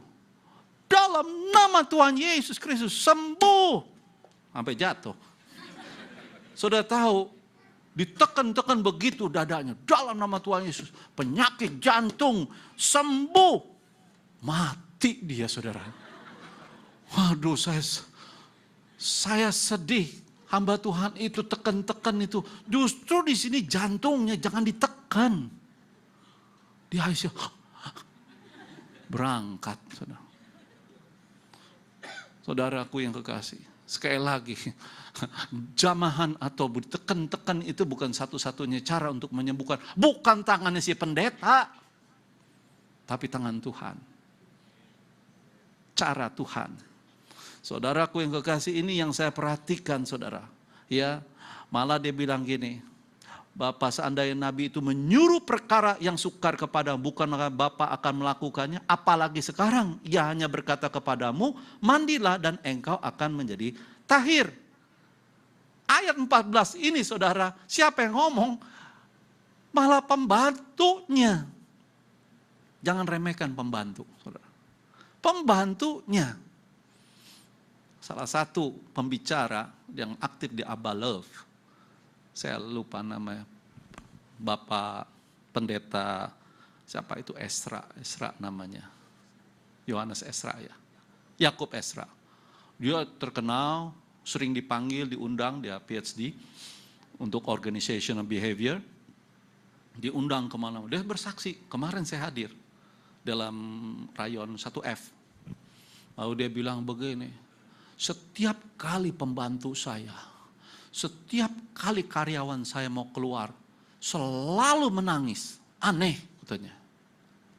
dalam nama Tuhan Yesus Kristus sembuh. Sampai jatuh. Saudara tahu, ditekan-tekan begitu dadanya. Dalam nama Tuhan Yesus. Penyakit jantung sembuh. Mati dia saudara. Waduh saya sedih. Hamba Tuhan itu tekan-tekan itu. Justru di sini jantungnya jangan ditekan. Di ICU. Berangkat saudara. Saudaraku yang kekasih. Sekali lagi, jamahan atau ditekan-tekan itu bukan satu-satunya cara untuk menyembuhkan. Bukan tangannya si pendeta, tapi tangan Tuhan. cara Tuhan. Saudaraku yang kekasih, ini yang saya perhatikan saudara. Ya, malah dia bilang gini, Bapak, seandainya Nabi itu menyuruh perkara yang sukar kepadamu, bukankah Bapak akan melakukannya? Apalagi sekarang ia hanya berkata kepadamu, mandilah dan engkau akan menjadi tahir. Ayat 14 ini saudara, siapa yang ngomong? Malah pembantunya. Jangan remehkan pembantu, saudara. Pembantunya. Salah satu pembicara yang aktif di Abba Love, saya lupa namanya, Bapak Pendeta, siapa itu, Esra namanya. Yohanes Esra ya. Yakub Esra. Dia terkenal, sering dipanggil, diundang, dia PhD untuk organizational behavior. Diundang kemana-mana, dia bersaksi, kemarin saya hadir dalam rayon 1F. Lalu dia bilang begini, setiap kali pembantu saya, setiap kali karyawan saya mau keluar, selalu menangis. Aneh katanya.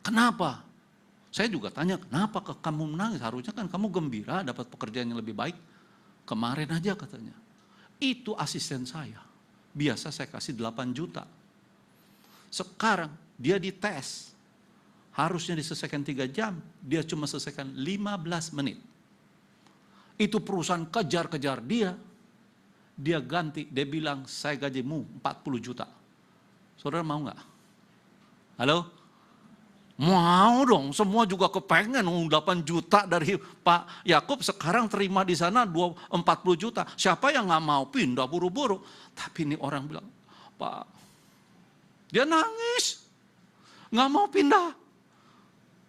Kenapa? Saya juga tanya, kenapa kamu menangis? Harusnya kan kamu gembira dapat pekerjaan yang lebih baik. Kemarin aja katanya. Itu asisten saya. Biasa saya kasih 8 juta. Sekarang dia dites. Harusnya diselesaikan 3 jam. Dia cuma selesaikan 15 menit. Itu perusahaan kejar-kejar dia. Dia ganti, dia bilang saya gajimu 40 juta. Saudara mau nggak? Halo? Mau dong, semua juga kepengen 8 juta dari Pak Yakub, sekarang terima di sana 40 juta. Siapa yang nggak mau pindah buru-buru? Tapi ini orang bilang, Pak, dia nangis, nggak mau pindah.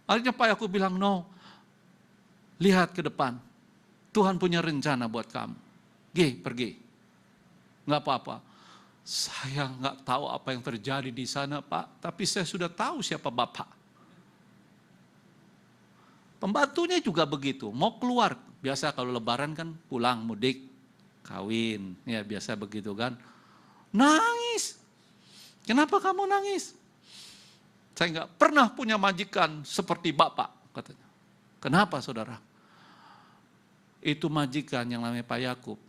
Akhirnya Pak Yakub bilang, no, lihat ke depan. Tuhan punya rencana buat kamu. Pergi. Nggak apa-apa. Saya nggak tahu apa yang terjadi di sana, Pak. Tapi saya sudah tahu siapa Bapak. Pembantunya juga begitu. Mau keluar. Biasa kalau lebaran kan pulang, mudik, kawin. Ya biasa begitu kan. Nangis. Kenapa kamu nangis? Saya nggak pernah punya majikan seperti Bapak, katanya. Kenapa saudara? Itu majikan yang namanya Pak Yakub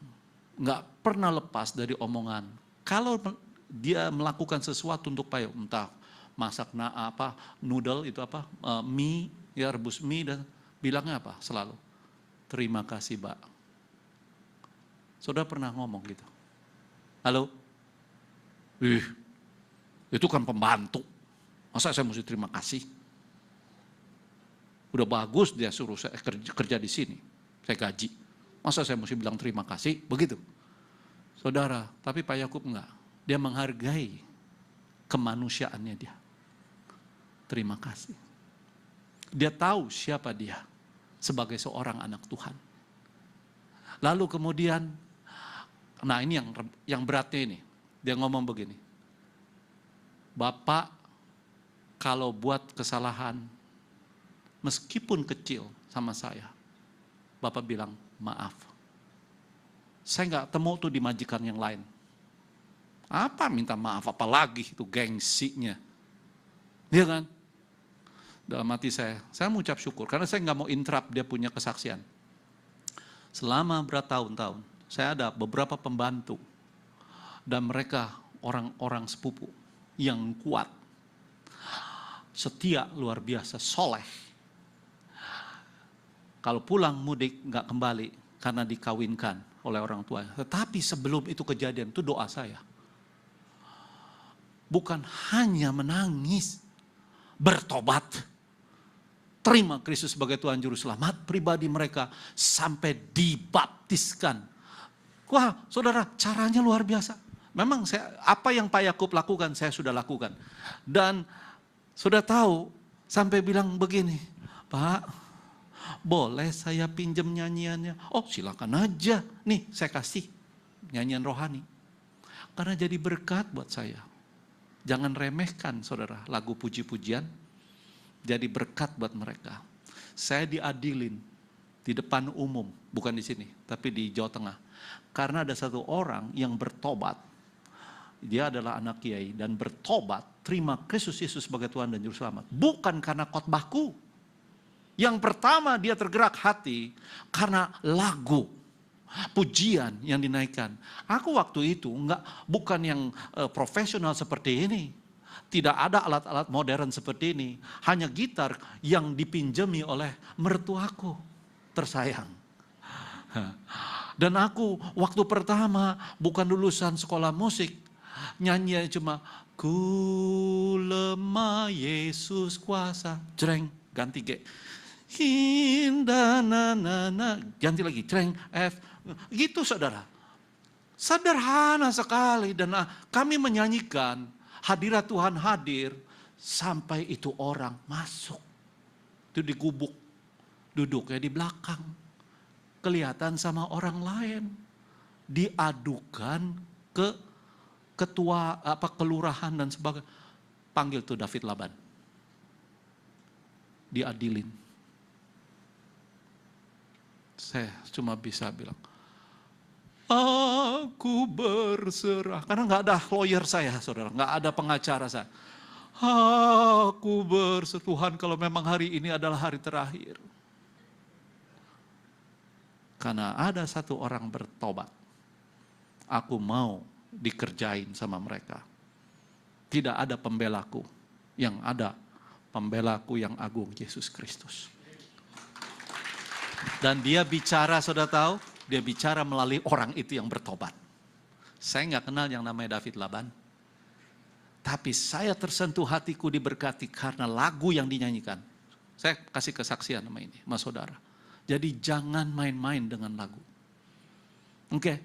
nggak pernah lepas dari omongan. Kalau dia melakukan sesuatu untuk Pak Yakub, entah masak noodle itu mie, ya rebus mie, dan bilangnya apa selalu? Terima kasih, Pak. Saudara pernah ngomong gitu? Halo? Itu kan pembantu. Masa saya mesti terima kasih? Udah bagus dia suruh saya kerja di sini. Saya gaji. Masa saya mesti bilang terima kasih? Begitu. Saudara, tapi Pak Yakub enggak. Dia menghargai kemanusiaannya dia. Terima kasih. Dia tahu siapa dia sebagai seorang anak Tuhan. Lalu kemudian, nah ini yang beratnya ini. Dia ngomong begini. Bapak kalau buat kesalahan, meskipun kecil sama saya, Bapak bilang maaf. Saya nggak temu tuh di majikan yang lain. Apa minta maaf, apalagi itu gengsinya. Iya kan? Dalam hati saya mengucap syukur. Karena saya nggak mau interrupt dia punya kesaksian. Selama bertahun-tahun, saya ada beberapa pembantu. Dan mereka orang-orang sepupu yang kuat. Setia luar biasa, soleh. Kalau pulang mudik nggak kembali karena dikawinkan oleh orang tua. Tetapi sebelum itu kejadian, itu doa saya. Bukan hanya menangis, bertobat. Terima Kristus sebagai Tuhan Juru Selamat pribadi mereka sampai dibaptiskan. Wah saudara, caranya luar biasa. Memang apa yang Pak Yakub lakukan, saya sudah lakukan. Dan sudah tahu, sampai bilang begini, Pak, boleh saya pinjam nyanyiannya? Oh silakan aja, nih saya kasih nyanyian rohani. Karena jadi berkat buat saya. Jangan remehkan saudara lagu puji-pujian, jadi berkat buat mereka. Saya diadilin di depan umum, bukan di sini, tapi di Jawa Tengah. Karena ada satu orang yang bertobat, dia adalah anak kiai dan bertobat, terima Kristus Yesus sebagai Tuhan dan Juru Selamat. Bukan karena khotbahku, Yang pertama dia tergerak hati karena lagu, pujian yang dinaikkan. Aku waktu itu bukan yang profesional seperti ini. Tidak ada alat-alat modern seperti ini. Hanya gitar yang dipinjami oleh mertuaku tersayang. Dan aku waktu pertama bukan lulusan sekolah musik. Nyanyi cuma ku lemah Yesus kuasa. Jreng, ganti G. Hinda na na na, ganti lagi, jreng, F. Gitu saudara. Sederhana sekali dan kami menyanyikan hadirat Tuhan hadir sampai itu orang masuk. Itu di gubuk, duduknya di belakang. Kelihatan sama orang lain. Diadukan ke ketua kelurahan dan sebagainya. Panggil tuh David Laban. Diadilin. Saya cuma bisa bilang, aku berserah. Karena nggak ada lawyer saya, saudara. Nggak ada pengacara saya. Aku berserah. Tuhan, kalau memang hari ini adalah hari terakhir. Karena ada satu orang bertobat. Aku mau dikerjain sama mereka. Tidak ada pembelaku. Yang ada pembelaku yang agung, Yesus Kristus. Dan dia bicara, saudara tahu, dia bicara melalui orang itu yang bertobat. Saya nggak kenal yang namanya David Laban. Tapi saya tersentuh hatiku diberkati karena lagu yang dinyanyikan. Saya kasih kesaksian nama ini, mas saudara. Jadi jangan main-main dengan lagu. Oke,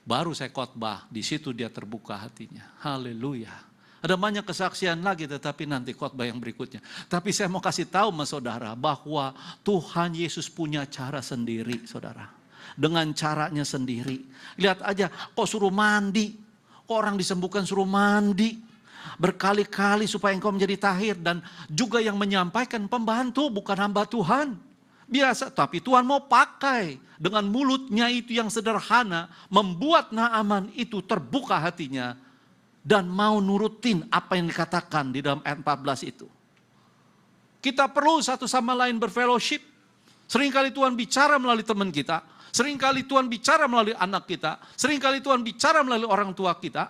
baru saya khotbah, di situ dia terbuka hatinya. Haleluya. Ada banyak kesaksian lagi tetapi nanti khotbah yang berikutnya. Tapi saya mau kasih tahu mas saudara bahwa Tuhan Yesus punya cara sendiri saudara. Dengan caranya sendiri. Lihat aja kok suruh mandi. Kok orang disembuhkan suruh mandi. Berkali-kali supaya engkau menjadi tahir. Dan juga yang menyampaikan pembantu bukan hamba Tuhan. Biasa tapi Tuhan mau pakai. Dengan mulutnya itu yang sederhana. Membuat Naaman itu terbuka hatinya. Dan mau nurutin apa yang dikatakan di dalam ayat 14 itu. Kita perlu satu sama lain berfellowship. Seringkali Tuhan bicara melalui teman kita. Seringkali Tuhan bicara melalui anak kita. Seringkali Tuhan bicara melalui orang tua kita.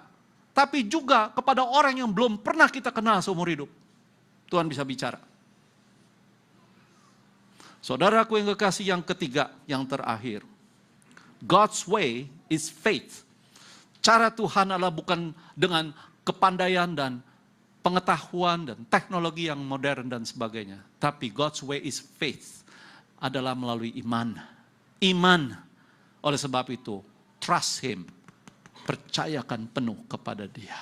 Tapi juga kepada orang yang belum pernah kita kenal seumur hidup. Tuhan bisa bicara. Saudaraku yang kekasih, yang ketiga, yang terakhir. God's way is faith. Cara Tuhan adalah bukan dengan kepandaian dan pengetahuan dan teknologi yang modern dan sebagainya. Tapi God's way is faith. Adalah melalui iman. Iman. Oleh sebab itu, trust Him. Percayakan penuh kepada Dia.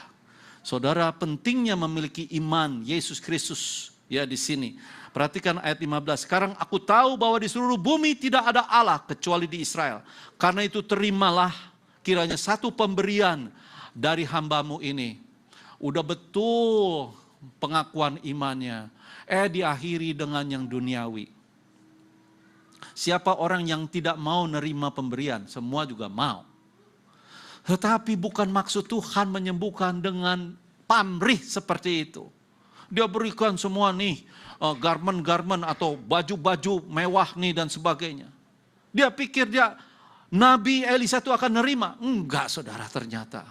Saudara, pentingnya memiliki iman Yesus Kristus. Ya di sini. Perhatikan ayat 15. Sekarang aku tahu bahwa di seluruh bumi tidak ada Allah kecuali di Israel. Karena itu terimalah kiranya satu pemberian dari hambamu ini. Udah betul pengakuan imannya. Diakhiri dengan yang duniawi. Siapa orang yang tidak mau nerima pemberian? Semua juga mau. Tetapi bukan maksud Tuhan menyembuhkan dengan pamrih seperti itu. Dia berikan semua nih garment-garment atau baju-baju mewah nih dan sebagainya. Dia pikir Nabi Elisa itu akan nerima. Enggak saudara ternyata.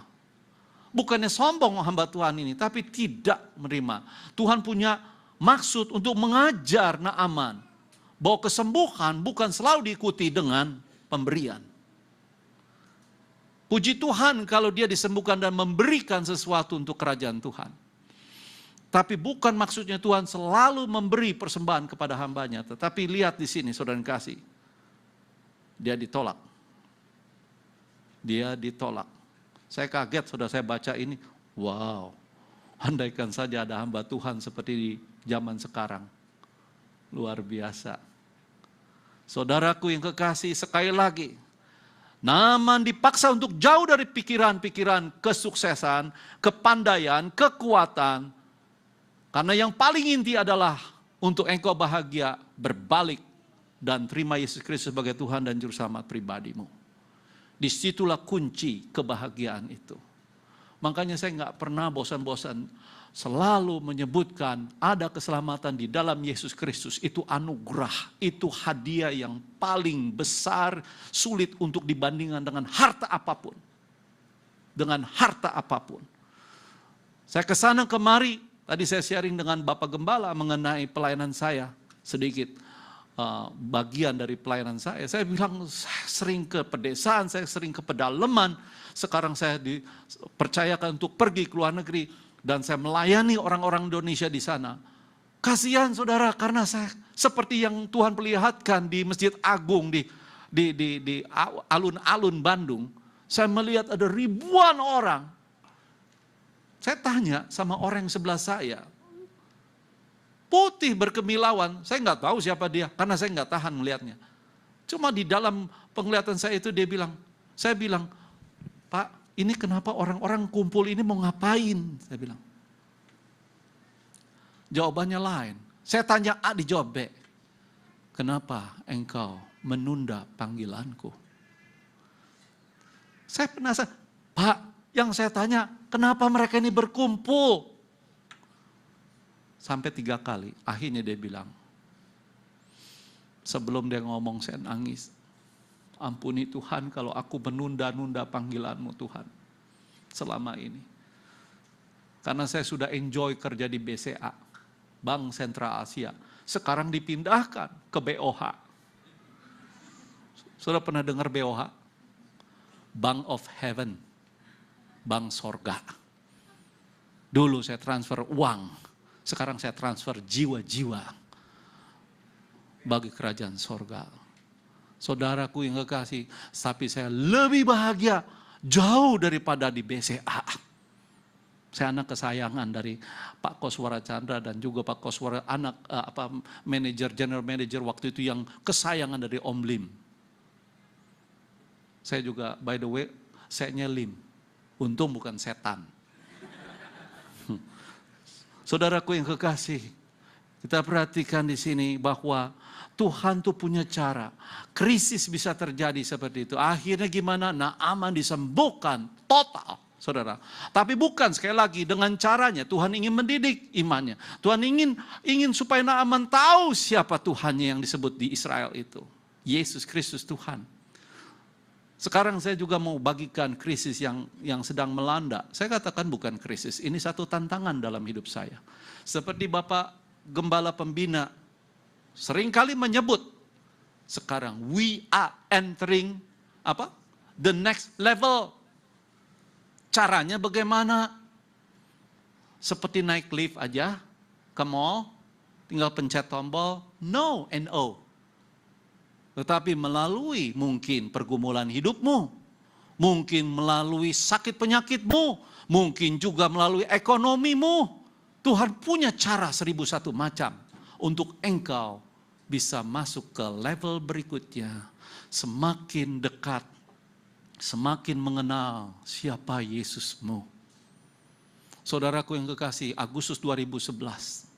Bukannya sombong hamba Tuhan ini. Tapi tidak menerima. Tuhan punya maksud untuk mengajar Naaman. Bahwa kesembuhan bukan selalu diikuti dengan pemberian. Puji Tuhan kalau dia disembuhkan dan memberikan sesuatu untuk kerajaan Tuhan. Tapi bukan maksudnya Tuhan selalu memberi persembahan kepada hambanya. Tetapi lihat di sini saudara kasih. Dia ditolak. Dia ditolak. Saya kaget saudara saya baca ini. Wow, andaikan saja ada hamba Tuhan seperti di zaman sekarang. Luar biasa. Saudaraku yang kekasih, sekali lagi. Naaman dipaksa untuk jauh dari pikiran-pikiran kesuksesan, kepandaian, kekuatan. Karena yang paling inti adalah untuk engkau bahagia, berbalik dan terima Yesus Kristus sebagai Tuhan dan Juru Selamat pribadimu. Disitulah kunci kebahagiaan itu. Makanya saya nggak pernah bosan-bosan selalu menyebutkan ada keselamatan di dalam Yesus Kristus. Itu anugerah, itu hadiah yang paling besar, sulit untuk dibandingkan dengan harta apapun. Dengan harta apapun. Saya kesana kemari, tadi saya sharing dengan Bapak Gembala mengenai pelayanan saya sedikit. Bagian dari pelayanan saya. Saya bilang saya sering ke pedesaan, saya sering ke pedalaman. Sekarang saya dipercayakan untuk pergi ke luar negeri dan saya melayani orang-orang Indonesia di sana. Kasihan saudara, karena saya seperti yang Tuhan perlihatkan di Masjid Agung di alun-alun Bandung, saya melihat ada ribuan orang. Saya tanya sama orang yang sebelah saya, putih berkemilauan, saya nggak tahu siapa dia, karena saya nggak tahan melihatnya. Cuma di dalam penglihatan saya itu dia bilang, saya bilang, Pak, ini kenapa orang-orang kumpul ini mau ngapain? Saya bilang. Jawabannya lain. Saya tanya A, dijawab B. Kenapa engkau menunda panggilanku? Saya penasaran, Pak, yang saya tanya, kenapa mereka ini berkumpul? Sampai 3 kali, akhirnya dia bilang, sebelum dia ngomong saya nangis, ampuni Tuhan kalau aku menunda-nunda panggilanmu Tuhan, selama ini. Karena saya sudah enjoy kerja di BCA, Bank Sentral Asia, sekarang dipindahkan ke BOH. Sudah pernah dengar BOH? Bank of Heaven, Bank Sorga. Dulu saya transfer uang, sekarang saya transfer jiwa-jiwa bagi kerajaan sorga. Saudaraku yang kekasih, tapi saya lebih bahagia jauh daripada di BCA. Saya anak kesayangan dari Pak Koswara Chandra dan juga Pak Koswara, anak general manager waktu itu yang kesayangan dari Om Lim. Saya juga, by the way, saya Lim. Untung bukan setan. Saudaraku yang kekasih, kita perhatikan di sini bahwa Tuhan tuh punya cara. Krisis bisa terjadi seperti itu. Akhirnya gimana? Naaman disembuhkan total, saudara. Tapi bukan, sekali lagi, dengan caranya Tuhan ingin mendidik imannya. Tuhan ingin supaya Naaman tahu siapa Tuhannya yang disebut di Israel itu. Yesus Kristus Tuhan. Sekarang saya juga mau bagikan krisis yang sedang melanda. Saya katakan bukan krisis, ini satu tantangan dalam hidup saya. Seperti Bapak Gembala Pembina seringkali menyebut, sekarang we are entering the next level. Caranya bagaimana? Seperti naik lift aja ke mall, tinggal pencet tombol no and O. Tetapi melalui mungkin pergumulan hidupmu, mungkin melalui sakit penyakitmu, mungkin juga melalui ekonomimu, Tuhan punya cara 1001 macam untuk engkau bisa masuk ke level berikutnya. Semakin dekat, semakin mengenal siapa Yesusmu. Saudaraku yang kekasih, Agustus 2011,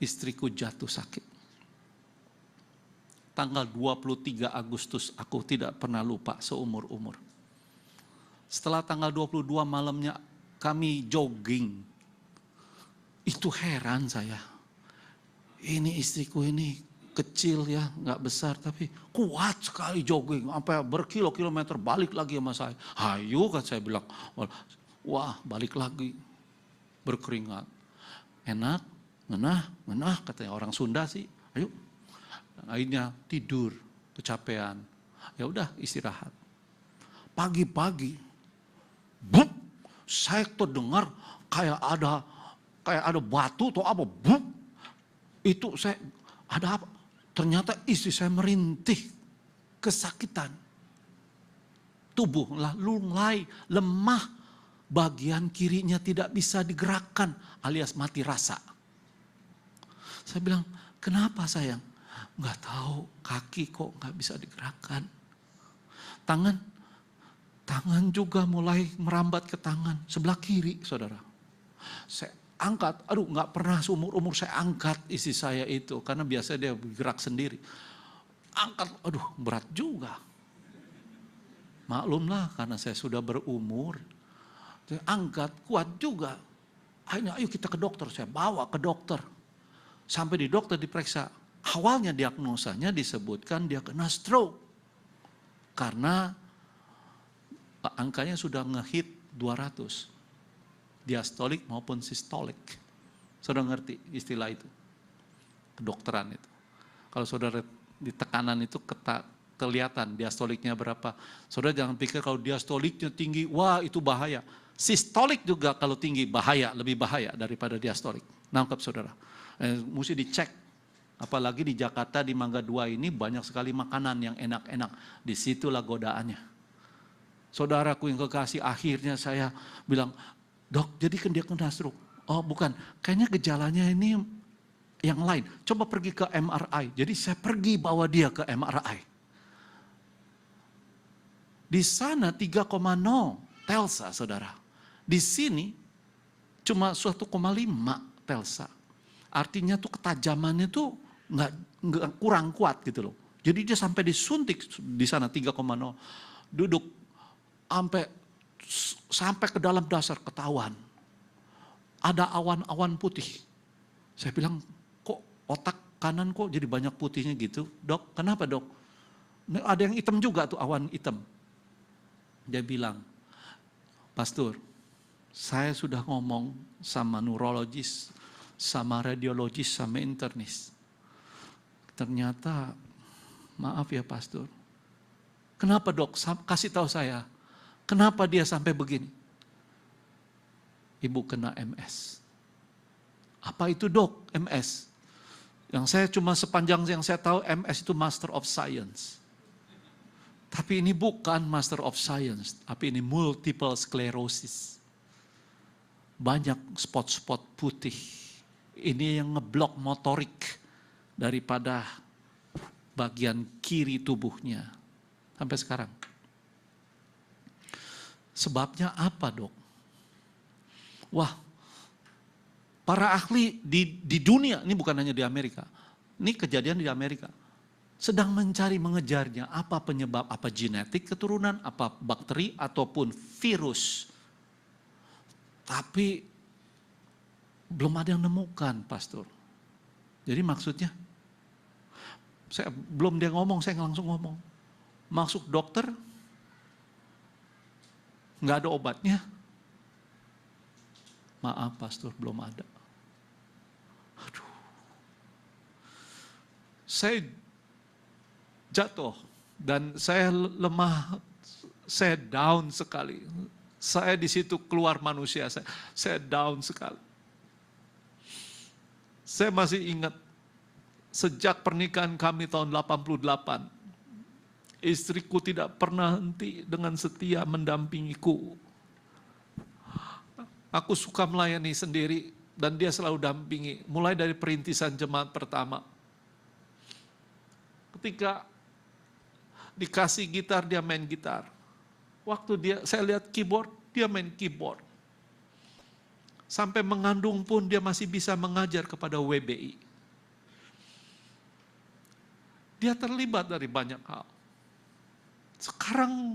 istriku jatuh sakit. Tanggal 23 Agustus, aku tidak pernah lupa seumur-umur. Setelah tanggal 22 malamnya kami jogging. Itu heran saya. Ini istriku ini kecil ya, nggak besar tapi kuat sekali jogging. Sampai berkilo-kilometer balik lagi sama saya. Ayo kan saya bilang, wah balik lagi. Berkeringat. Enak, ngenah katanya orang Sunda sih. Ayo. Dan akhirnya tidur, kecapean. Ya udah istirahat. Pagi-pagi, buk, saya tuh dengar kayak ada batu atau apa, buk. Itu saya ada apa? Ternyata istri saya merintih, kesakitan. Tubuh lunglai, lemah, bagian kirinya tidak bisa digerakkan, alias mati rasa. Saya bilang, kenapa sayang? Nggak tahu, kaki kok nggak bisa digerakkan. Tangan juga mulai merambat ke tangan sebelah kiri, saudara. Saya angkat, nggak pernah seumur-umur saya angkat istri saya itu, karena biasa dia bergerak sendiri. Angkat, berat juga. Maklumlah karena saya sudah berumur. Saya angkat, kuat juga. Akhirnya ayo kita ke dokter, saya bawa ke dokter. Sampai di dokter diperiksa. Awalnya diagnosanya disebutkan dia kena stroke. Karena angkanya sudah ngehit 200. Diastolik maupun sistolik. Saudara ngerti istilah itu? Kedokteran itu. Kalau saudara di tekanan itu kelihatan diastoliknya berapa. Saudara jangan pikir kalau diastoliknya tinggi, wah itu bahaya. Sistolik juga kalau tinggi bahaya, lebih bahaya daripada diastolik. Nangkep saudara. Mesti dicek. Apalagi di Jakarta, di Mangga 2 ini banyak sekali makanan yang enak-enak. Disitulah godaannya. Saudaraku yang kekasih, akhirnya saya bilang, dok, jadi kan dia kena stroke. Oh bukan, kayaknya gejalanya ini yang lain. Coba pergi ke MRI. Jadi saya pergi bawa dia ke MRI. Di sana 3,0 telsa, saudara. Di sini cuma 1,5 telsa. Artinya tuh ketajamannya tuh nggak kurang kuat gitu loh. Jadi dia sampai disuntik di sana 3,0. Duduk sampai ke dalam dasar ketahuan. Ada awan-awan putih. Saya bilang, kok otak kanan kok jadi banyak putihnya gitu? Dok, kenapa dok? Ada yang hitam juga tuh, awan hitam. Dia bilang, Pastor, saya sudah ngomong sama neurologis, sama radiologis, sama internis. Ternyata, maaf ya Pastor. Kenapa dok? Kasih tahu saya. Kenapa dia sampai begini? Ibu kena MS. Apa itu dok, MS? Yang saya cuma sepanjang yang saya tahu MS itu Master of Science. Tapi ini bukan Master of Science, tapi ini multiple sclerosis. Banyak spot-spot putih. Ini yang ngeblok motorik daripada bagian kiri tubuhnya. Sampai sekarang. Sebabnya apa dok? Wah, para ahli di dunia, ini bukan hanya di Amerika, ini kejadian di Amerika, sedang mencari mengejarnya apa penyebab, apa genetik keturunan, apa bakteri ataupun virus. Tapi belum ada yang nemukan, Pastor. Jadi maksudnya, belum dia ngomong, saya langsung ngomong. Masuk dokter, nggak ada obatnya. Maaf Pastor, belum ada. Aduh. Saya jatuh dan saya lemah, saya down sekali. Saya di situ keluar manusia, saya down sekali. Saya masih ingat sejak pernikahan kami tahun 88, istriku tidak pernah henti dengan setia mendampingiku. Aku suka melayani sendiri dan dia selalu dampingi. Mulai dari perintisan jemaat pertama. Ketika dikasih gitar, dia main gitar. Waktu saya lihat keyboard, dia main keyboard. Sampai mengandung pun dia masih bisa mengajar kepada WBI. Dia terlibat dari banyak hal. Sekarang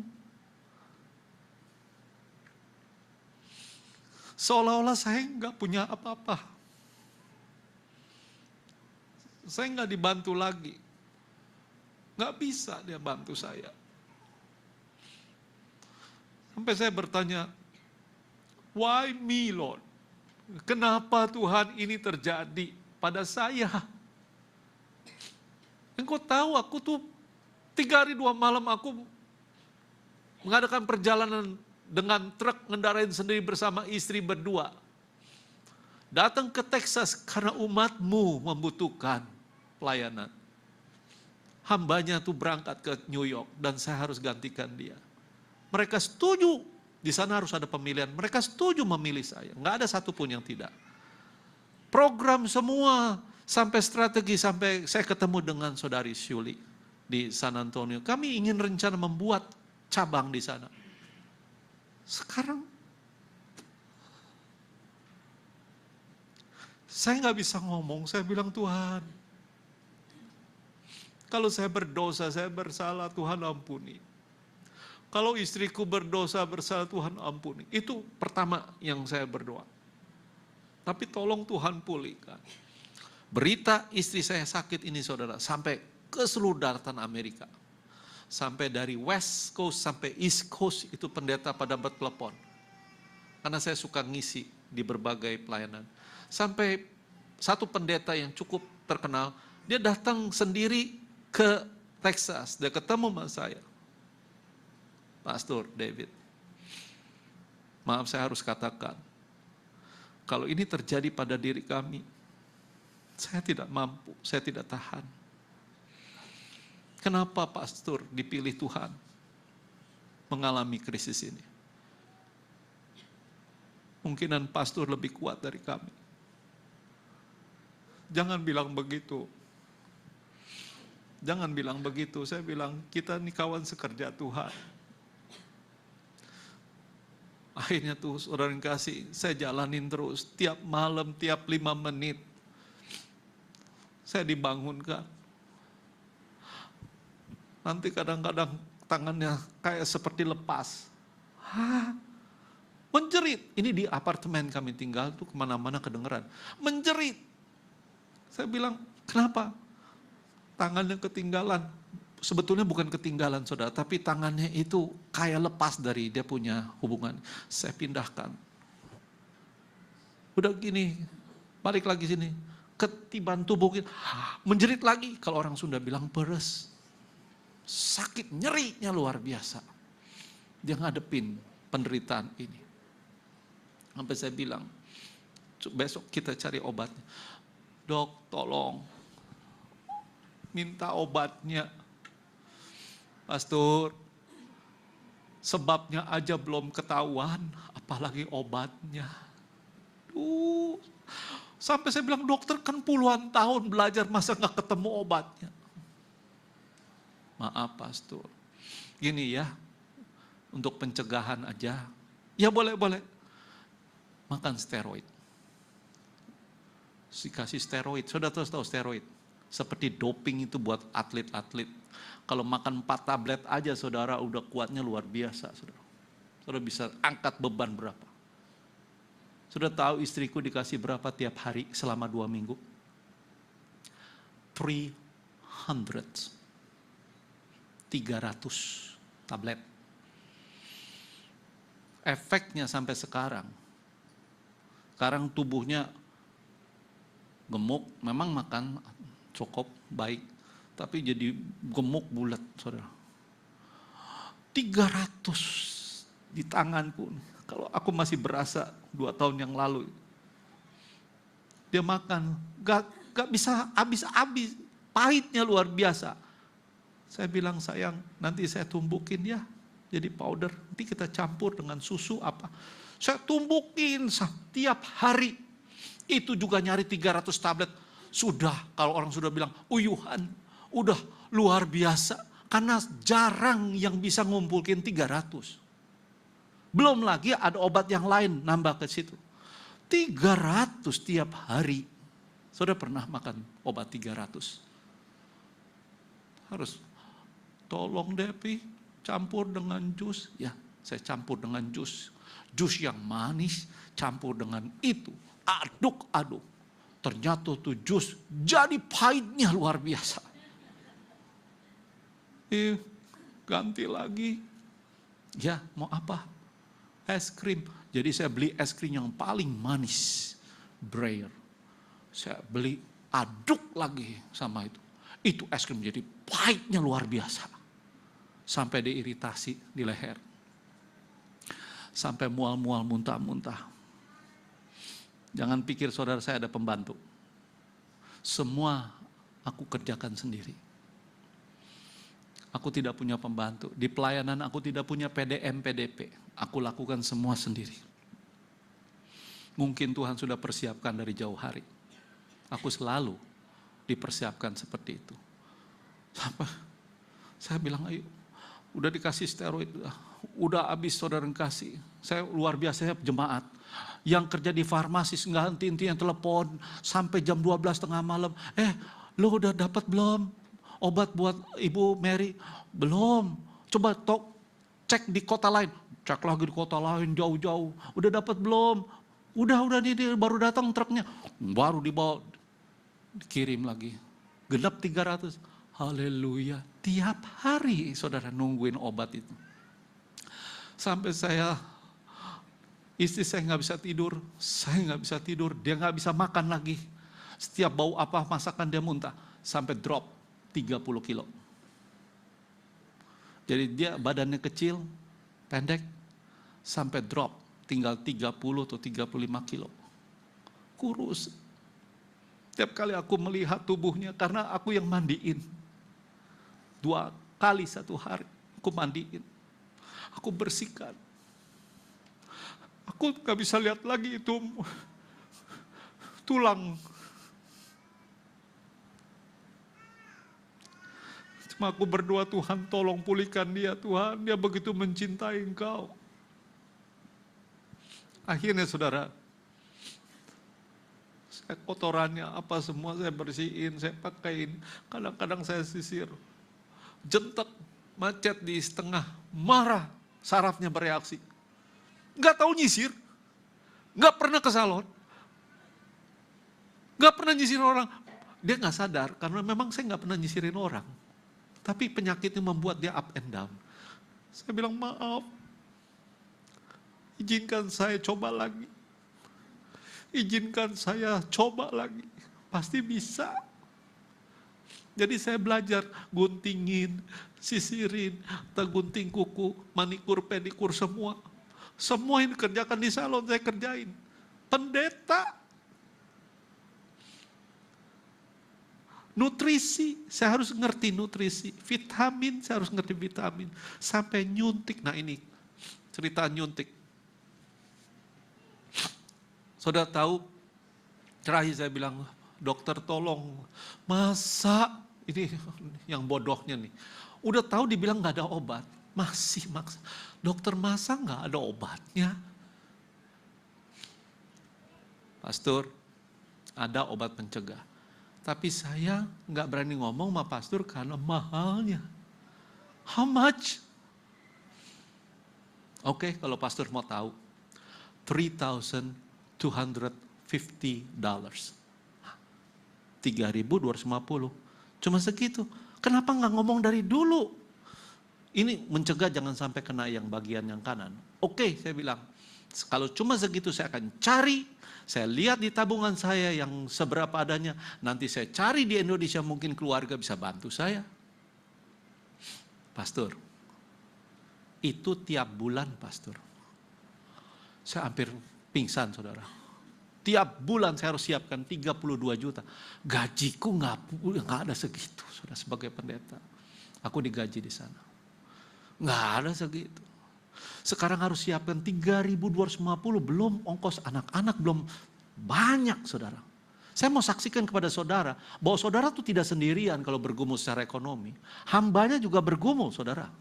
seolah-olah saya nggak punya apa-apa. Saya nggak dibantu lagi. Nggak bisa dia bantu saya. Sampai saya bertanya, why me Lord? Kenapa Tuhan ini terjadi pada saya? Engkau tahu aku tuh 3 hari 2 malam aku mengadakan perjalanan dengan truk ngendarain sendiri bersama istri berdua. Datang ke Texas karena umatmu membutuhkan pelayanan. Hambanya tuh berangkat ke New York dan saya harus gantikan dia. Mereka setuju, di sana harus ada pemilihan. Mereka setuju memilih saya, nggak ada satupun yang tidak. Program semua, sampai strategi, sampai saya ketemu dengan saudari Shuli di San Antonio. Kami ingin rencana membuat cabang di sana. Sekarang saya nggak bisa ngomong, saya bilang Tuhan, kalau saya berdosa, saya bersalah, Tuhan ampuni. Kalau istriku berdosa bersalah, Tuhan ampuni. Itu pertama yang saya berdoa. Tapi tolong Tuhan pulihkan. Berita istri saya sakit ini saudara, sampai ke seluruh daratan Amerika. Sampai dari West Coast sampai East Coast itu pendeta pada bertelepon. Karena saya suka ngisi di berbagai pelayanan. Sampai satu pendeta yang cukup terkenal, dia datang sendiri ke Texas, dia ketemu sama saya. Pastor David, maaf saya harus katakan, kalau ini terjadi pada diri kami, saya tidak mampu, saya tidak tahan. Kenapa pastor dipilih Tuhan mengalami krisis ini? Mungkinan pastor lebih kuat dari kami. Jangan bilang begitu. Jangan bilang begitu. Saya bilang, kita ini kawan sekerja Tuhan. Akhirnya tuh saudara yang kasih, saya jalanin terus. Tiap malam, tiap 5 menit. Saya dibangunkan. Nanti kadang-kadang tangannya kayak seperti lepas. Menjerit. Ini di apartemen kami tinggal tuh kemana-mana kedengeran. Menjerit. Saya bilang, kenapa? Tangannya ketinggalan. Sebetulnya bukan ketinggalan saudara, tapi tangannya itu kayak lepas dari dia punya hubungan. Saya pindahkan. Udah gini, balik lagi sini. Ketiban tubuh, menjerit lagi. Kalau orang Sunda bilang peres. Sakit, nyerinya luar biasa. Dia ngadepin penderitaan ini. Sampai saya bilang, besok kita cari obatnya. Dok, tolong. Minta obatnya. Pastor, sebabnya aja belum ketahuan, apalagi obatnya. Sampai saya bilang, dokter kan puluhan tahun belajar, masa gak ketemu obatnya. Maaf pastor, gini ya, untuk pencegahan aja, ya boleh. Makan steroid. Dikasih steroid, sudah tahu steroid. Seperti doping itu buat atlet-atlet. Kalau makan 4 tablet aja saudara udah kuatnya luar biasa. Saudara bisa angkat beban berapa. Sudah tahu istriku dikasih berapa tiap hari selama 2 minggu? 300 tablet. Efeknya sampai sekarang. Sekarang tubuhnya gemuk, memang makan cukup baik, tapi jadi gemuk bulat, saudara. 300 di tanganku. Kalau aku masih berasa 2 tahun yang lalu. Dia makan, gak bisa habis-habis. Pahitnya luar biasa. Saya bilang, sayang, nanti saya tumbukin ya. Jadi powder, nanti kita campur dengan susu apa. Saya tumbukin setiap hari. Itu juga nyari 300 tablet. Sudah, kalau orang sudah bilang, uyuhan, udah luar biasa. Karena jarang yang bisa ngumpulin 300. Belum lagi ada obat yang lain nambah ke situ. 300 tiap hari. Saudara pernah makan obat 300? Harus, tolong Depi, campur dengan jus. Ya, saya campur dengan jus. Jus yang manis, campur dengan itu. Aduk-aduk. Ternyata tuh jus jadi pahitnya luar biasa. Ganti lagi. Ya, mau apa? Es krim. Jadi saya beli es krim yang paling manis. Breyer. Saya beli, aduk lagi sama itu. Itu es krim jadi pahitnya luar biasa. Sampai diiritasi di leher. Sampai mual-mual, muntah-muntah. Jangan pikir saudara saya ada pembantu. Semua aku kerjakan sendiri. Aku tidak punya pembantu. Di pelayanan aku tidak punya PDM, PDP. Aku lakukan semua sendiri. Mungkin Tuhan sudah persiapkan dari jauh hari. Aku selalu dipersiapkan seperti itu. Saya bilang, ayo, udah dikasih steroid, udah habis saudara kasih. Saya luar biasa jemaat. Yang kerja di farmasis nggak henti-hentinya telepon sampai jam 12 tengah malam. Lo udah dapat belum obat buat Ibu Mary? Belum. Coba cek di kota lain, cek lagi di kota lain jauh-jauh, udah dapat belum? Udah nih baru datang truknya, baru dibawa, dikirim lagi, genap 300. Haleluya, tiap hari saudara nungguin obat itu. Sampai istri saya nggak bisa tidur, saya nggak bisa tidur, dia nggak bisa makan lagi. Setiap bau apa masakan dia muntah, sampai drop 30 kilo. Jadi dia badannya kecil, pendek, sampai drop, tinggal 30 atau 35 kilo. Kurus. Tiap kali aku melihat tubuhnya, karena aku yang mandiin. 2 kali 1 hari, aku mandiin. Aku bersihkan. Aku gak bisa lihat lagi itu tulang. Cuma aku berdoa, Tuhan tolong pulihkan dia, Tuhan, dia begitu mencintai Engkau. Akhirnya saudara, saya kotorannya apa semua saya bersihin, saya pakaiin, kadang-kadang saya sisir. Jentek, macet di setengah, marah, sarafnya bereaksi. Nggak tahu nyisir, nggak pernah ke salon, nggak pernah nyisirin orang. Dia nggak sadar, karena memang saya nggak pernah nyisirin orang. Tapi penyakitnya membuat dia up and down. Saya bilang, maaf, izinkan saya coba lagi. Izinkan saya coba lagi, pasti bisa. Jadi saya belajar guntingin, sisirin, gunting kuku, manikur, pedikur, semua. Semua ini kerjakan di salon, saya kerjain. Pendeta. Nutrisi, saya harus ngerti nutrisi. Vitamin, saya harus ngerti vitamin. Sampai nyuntik, nah ini cerita nyuntik. Saudara tahu, terakhir saya bilang, dokter tolong, masa, ini yang bodohnya nih. Udah tahu dibilang gak ada obat, masih maksa. Dokter, masa nggak ada obatnya? Pastor, ada obat pencegah. Tapi saya nggak berani ngomong sama pastor karena mahalnya. How much? Oke, kalau pastor mau tahu, $3,250. $3,250. Cuma segitu. Kenapa nggak ngomong dari dulu? Ini mencegah jangan sampai kena yang bagian yang kanan. Oke, saya bilang, kalau cuma segitu saya akan cari, saya lihat di tabungan saya yang seberapa adanya, nanti saya cari di Indonesia, mungkin keluarga bisa bantu saya. Pastor, itu tiap bulan, Pastor. Saya hampir pingsan, saudara. Tiap bulan saya harus siapkan 32 juta. Gajiku nggak ada segitu, saudara, sebagai pendeta. Aku digaji di sana. Nggak ada segitu. Sekarang harus siapkan 3.250, belum ongkos anak-anak, belum banyak, saudara. Saya mau saksikan kepada saudara, bahwa saudara itu tidak sendirian kalau bergumul secara ekonomi. Hambanya juga bergumul, saudara.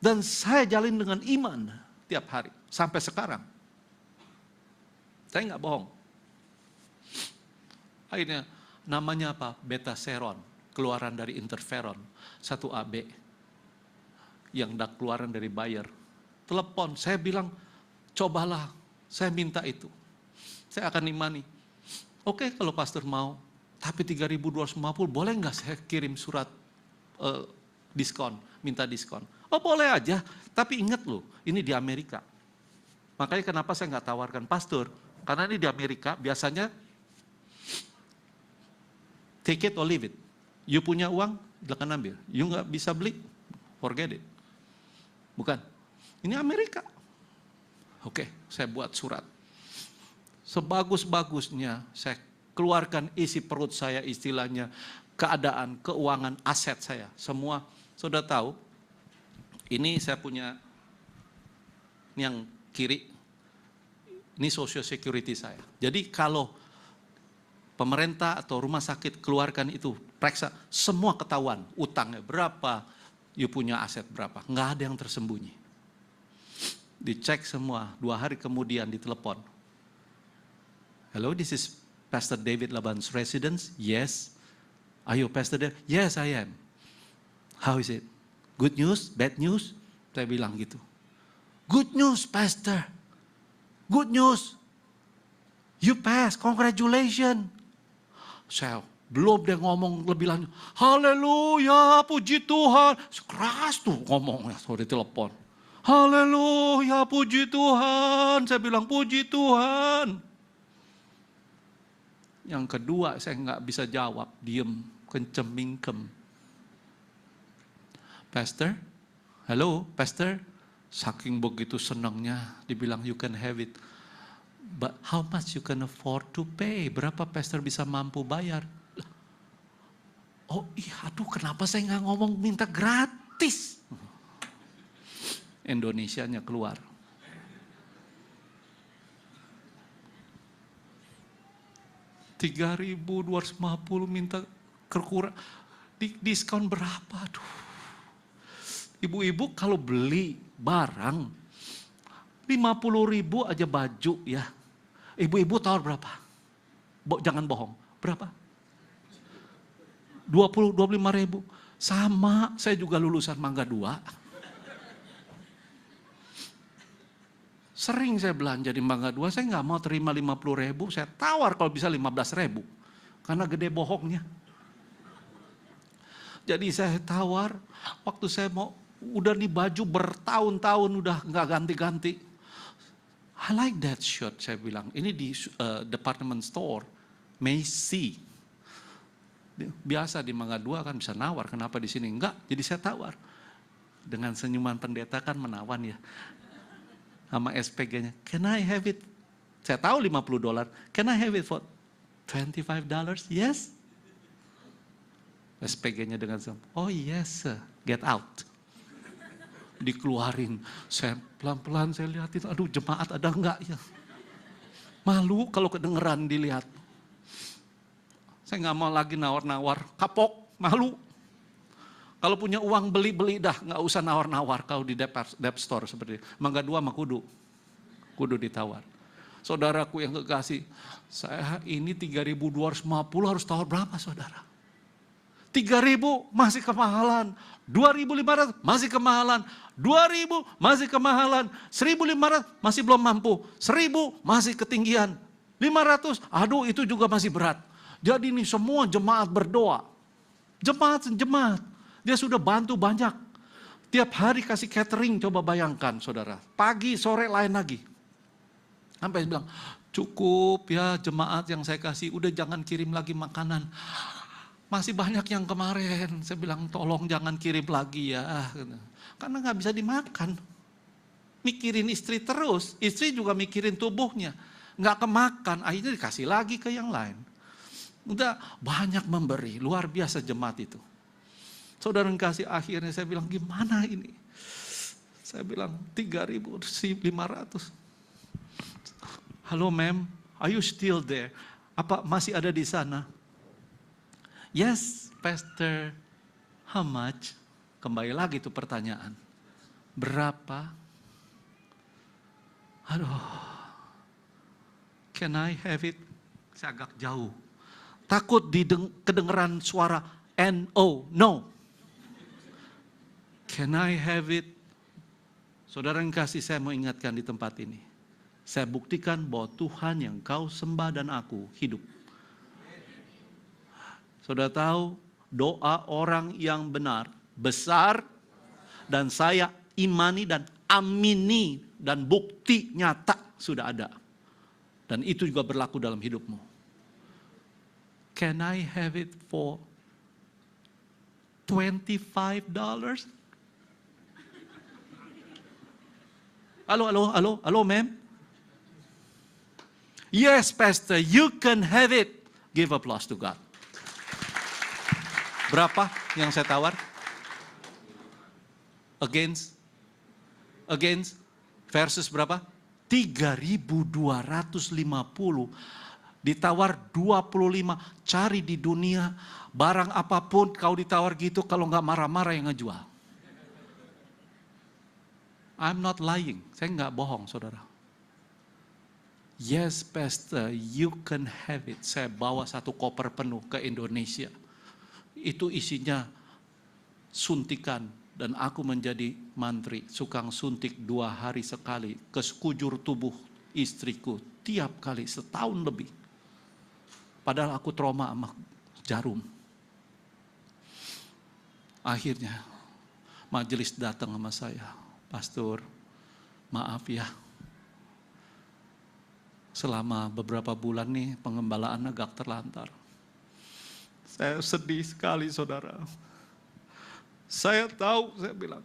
Dan saya jalin dengan iman tiap hari, sampai sekarang. Saya nggak bohong. Akhirnya, namanya apa? Beta-seron, keluaran dari interferon, 1AB. Yang keluaran dari Bayer. Telepon, saya bilang, cobalah, saya minta itu. Saya akan imani. Oke, kalau pastor mau, tapi 3.250, boleh nggak saya kirim surat diskon, minta diskon? Oh boleh aja, tapi ingat loh, ini di Amerika. Makanya kenapa saya nggak tawarkan pastor, karena ini di Amerika, biasanya take it or leave it. You punya uang, silakan ambil. You nggak bisa beli, forget it. Bukan, ini Amerika. Oke, saya buat surat. Sebagus-bagusnya saya keluarkan isi perut saya, istilahnya keadaan, keuangan, aset saya. Semua, saudara tahu, ini saya punya, ini yang kiri, ini social security saya. Jadi kalau pemerintah atau rumah sakit keluarkan itu, periksa, semua ketahuan, utangnya berapa, you punya aset berapa, nggak ada yang tersembunyi. Dicek semua, 2 hari kemudian ditelepon. Hello, this is Pastor David Laban's residence? Yes. Are you Pastor David? Yes, I am. How is it? Good news, bad news? Saya bilang gitu. Good news, Pastor. Good news. You pass, congratulations. Saya belum dia ngomong lebih lanjut. Haleluya, puji Tuhan. Keras tuh ngomongnya, sorry telepon. Haleluya, puji Tuhan. Saya bilang puji Tuhan. Yang kedua saya nggak bisa jawab, diem, kencem mingkem. Pastor, halo Pastor, saking begitu senangnya dibilang you can have it. But how much you can afford to pay? Berapa Pastor bisa mampu bayar? Oh iya, aduh kenapa saya nggak ngomong minta gratis? Indonesianya keluar. $3.250 minta kekurang. Diskon berapa? Aduh. Ibu-ibu kalau beli barang 50.000 aja baju ya. Ibu-ibu tawar berapa? Jangan bohong. Berapa? 25.000. Sama, saya juga lulusan Mangga 2. Sering saya belanja di Mangga 2, saya nggak mau terima 50.000, saya tawar kalau bisa 15.000. Karena gede bohongnya. Jadi saya tawar, waktu saya mau, udah nih baju bertahun-tahun udah nggak ganti-ganti. I like that shirt, saya bilang. Ini di department store, Macy. Biasa di Mangga 2 kan bisa nawar, kenapa di sini enggak? Jadi saya tawar. Dengan senyuman pendeta kan menawan ya. Sama SPG-nya, can I have it? Saya tahu $50. Can I have it for $25? Yes. SPG-nya dengan senyum, oh yes, get out. Dikeluarin, saya pelan-pelan saya lihatin, aduh jemaat ada enggak ya. Malu kalau kedengeran dilihat. Saya nggak mau lagi nawar-nawar, kapok, malu. Kalau punya uang beli-beli dah, nggak usah nawar-nawar kalau di dep store seperti itu. Mangga 2 mah kudu ditawar. Saudaraku yang kekasih, saya ini 3.250 harus tawar berapa saudara? 3.000 masih kemahalan, 2.500 masih kemahalan, 2.000 masih kemahalan, 1.500 masih belum mampu, 1.000 masih ketinggian, 500 aduh itu juga masih berat. Jadi ini semua jemaat berdoa, jemaat dia sudah bantu banyak. Tiap hari kasih catering, coba bayangkan saudara, pagi sore lain lagi. Sampai bilang cukup ya jemaat yang saya kasih, udah jangan kirim lagi makanan. Masih banyak yang kemarin, saya bilang tolong jangan kirim lagi ya. Karena nggak bisa dimakan. Mikirin istri terus, istri juga mikirin tubuhnya. Nggak kemakan, akhirnya dikasih lagi ke yang lain. Udah banyak memberi, luar biasa jemaat itu. Saudara yang kasih akhirnya saya bilang gimana ini? Saya bilang 3.500. Halo ma'am, are you still there? Apa masih ada di sana? Yes, Pastor, how much? Kembali lagi tuh pertanyaan. Berapa? Aduh, can I have it? Saya agak jauh. Takut kedengeran suara N-O, no. Can I have it? Saudara yang kasih, saya mau ingatkan di tempat ini. Saya buktikan bahwa Tuhan yang kau sembah dan aku hidup. Saudara tahu, doa orang yang benar, besar, dan saya imani dan amini, dan bukti nyata sudah ada. Dan itu juga berlaku dalam hidupmu. Can I have it for $25? Halo, ma'am? Yes, Pastor, you can have it. Give applause to God. Berapa yang saya tawar? Against versus berapa? 3.250. Ditawar 25. Cari di dunia barang apapun kau ditawar gitu, kalau nggak marah-marah yang ngejual. I'm not lying, saya nggak bohong saudara. Yes Pastor, you can have it. Saya bawa satu koper penuh ke Indonesia. Itu isinya suntikan Dan aku menjadi mantri, sukang suntik 2 hari sekali ke sekujur tubuh istriku tiap kali setahun lebih. Padahal aku trauma sama jarum. Akhirnya majelis datang sama saya, "Pastor, maaf ya, selama beberapa bulan nih pengembalaan agak terlantar." Saya sedih sekali, saudara. Saya tahu, saya bilang,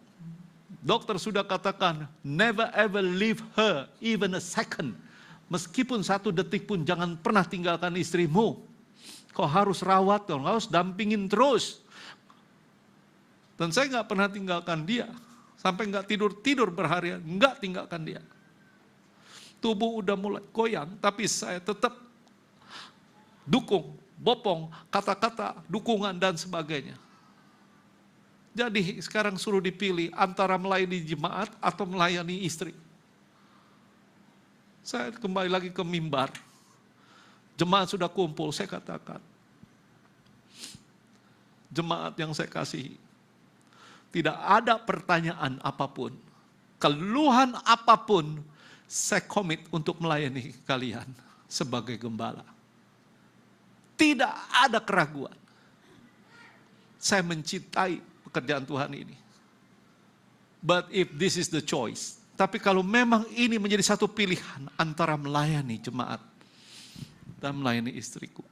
dokter sudah katakan, never ever leave her even a second. Meskipun 1 detik pun jangan pernah tinggalkan istrimu. Kau harus rawat, kau harus dampingin terus. Dan saya nggak pernah tinggalkan dia. Sampai nggak tidur berharian, nggak tinggalkan dia. Tubuh udah mulai goyang, tapi saya tetap dukung, bopong, kata-kata, dukungan dan sebagainya. Jadi sekarang suruh dipilih antara melayani jemaat atau melayani istri. Saya kembali lagi ke mimbar. Jemaat sudah kumpul, saya katakan, jemaat yang saya kasihi, tidak ada pertanyaan apapun, keluhan apapun, saya komit untuk melayani kalian sebagai gembala. Tidak ada keraguan. Saya mencintai pekerjaan Tuhan ini. But if this is the choice, tapi kalau memang ini menjadi satu pilihan antara melayani jemaat dan melayani istriku.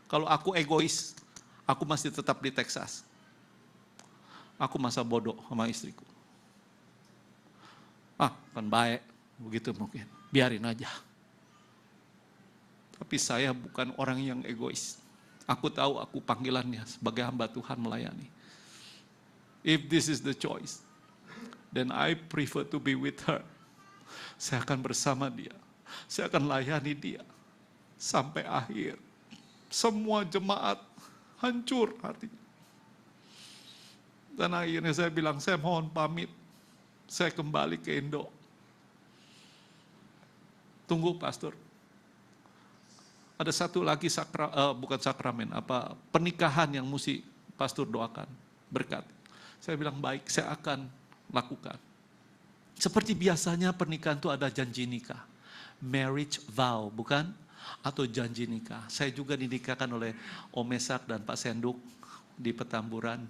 Kalau aku egois, aku masih tetap di Texas. Aku masa bodoh sama istriku. Kan baik, begitu mungkin. Biarin aja. Tapi saya bukan orang yang egois. Aku tahu aku panggilannya sebagai hamba Tuhan melayani. If this is the choice, then I prefer to be with her. Saya akan bersama dia. Saya akan layani dia. Sampai akhir. Semua jemaat hancur hatinya. Dan akhirnya saya bilang, saya mohon pamit. Saya kembali ke Indo. Tunggu pastor. Ada satu lagi pernikahan yang mesti pastor doakan, berkati. Saya bilang baik, saya akan lakukan. Seperti biasanya pernikahan itu ada janji nikah. Marriage vow, bukan? Atau janji nikah. Saya juga dinikahkan oleh Om Mesak dan Pak Senduk di Petamburan.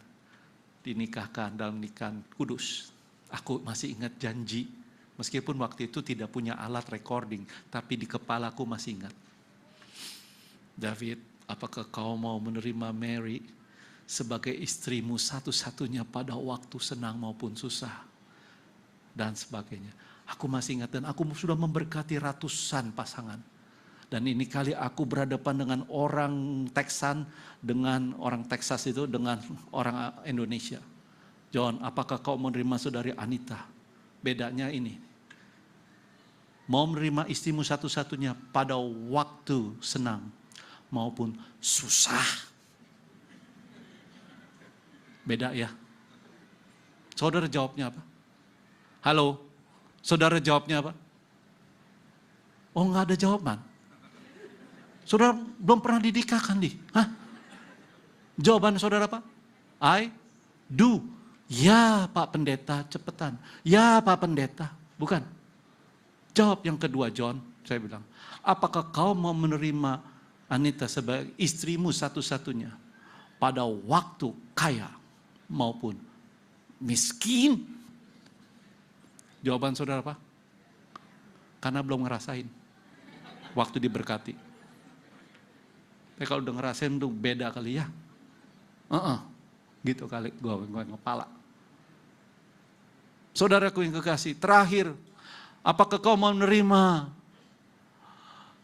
Dinikahkan dalam nikahan kudus. Aku masih ingat janji. Meskipun waktu itu tidak punya alat recording. Tapi di kepalaku masih ingat. David, apakah kau mau menerima Mary sebagai istrimu satu-satunya pada waktu senang maupun susah? Dan sebagainya. Aku masih ingat dan aku sudah memberkati ratusan pasangan. Dan ini kali aku berhadapan dengan orang Texan, dengan orang Texas itu, dengan orang Indonesia. John, apakah kau menerima saudari Anita? Bedanya ini. Mau menerima istrimu satu-satunya pada waktu senang maupun susah. Beda ya. Saudara jawabnya apa? Halo, saudara jawabnya apa? Oh, nggak ada jawaban. Saudara belum pernah dinikahkan nih. Hah? Jawaban saudara apa? I do. Ya Pak Pendeta, cepetan. Ya Pak Pendeta. Bukan. Jawab yang kedua John, saya bilang. Apakah kau mau menerima Anita sebagai istrimu satu-satunya pada waktu kaya maupun miskin? Jawaban saudara apa? Karena belum ngerasain waktu diberkati. Tapi kalau udah ngerasain tuh beda kali ya. Gitu kali gue kepala. Saudaraku yang kekasih, terakhir, apakah kau mau menerima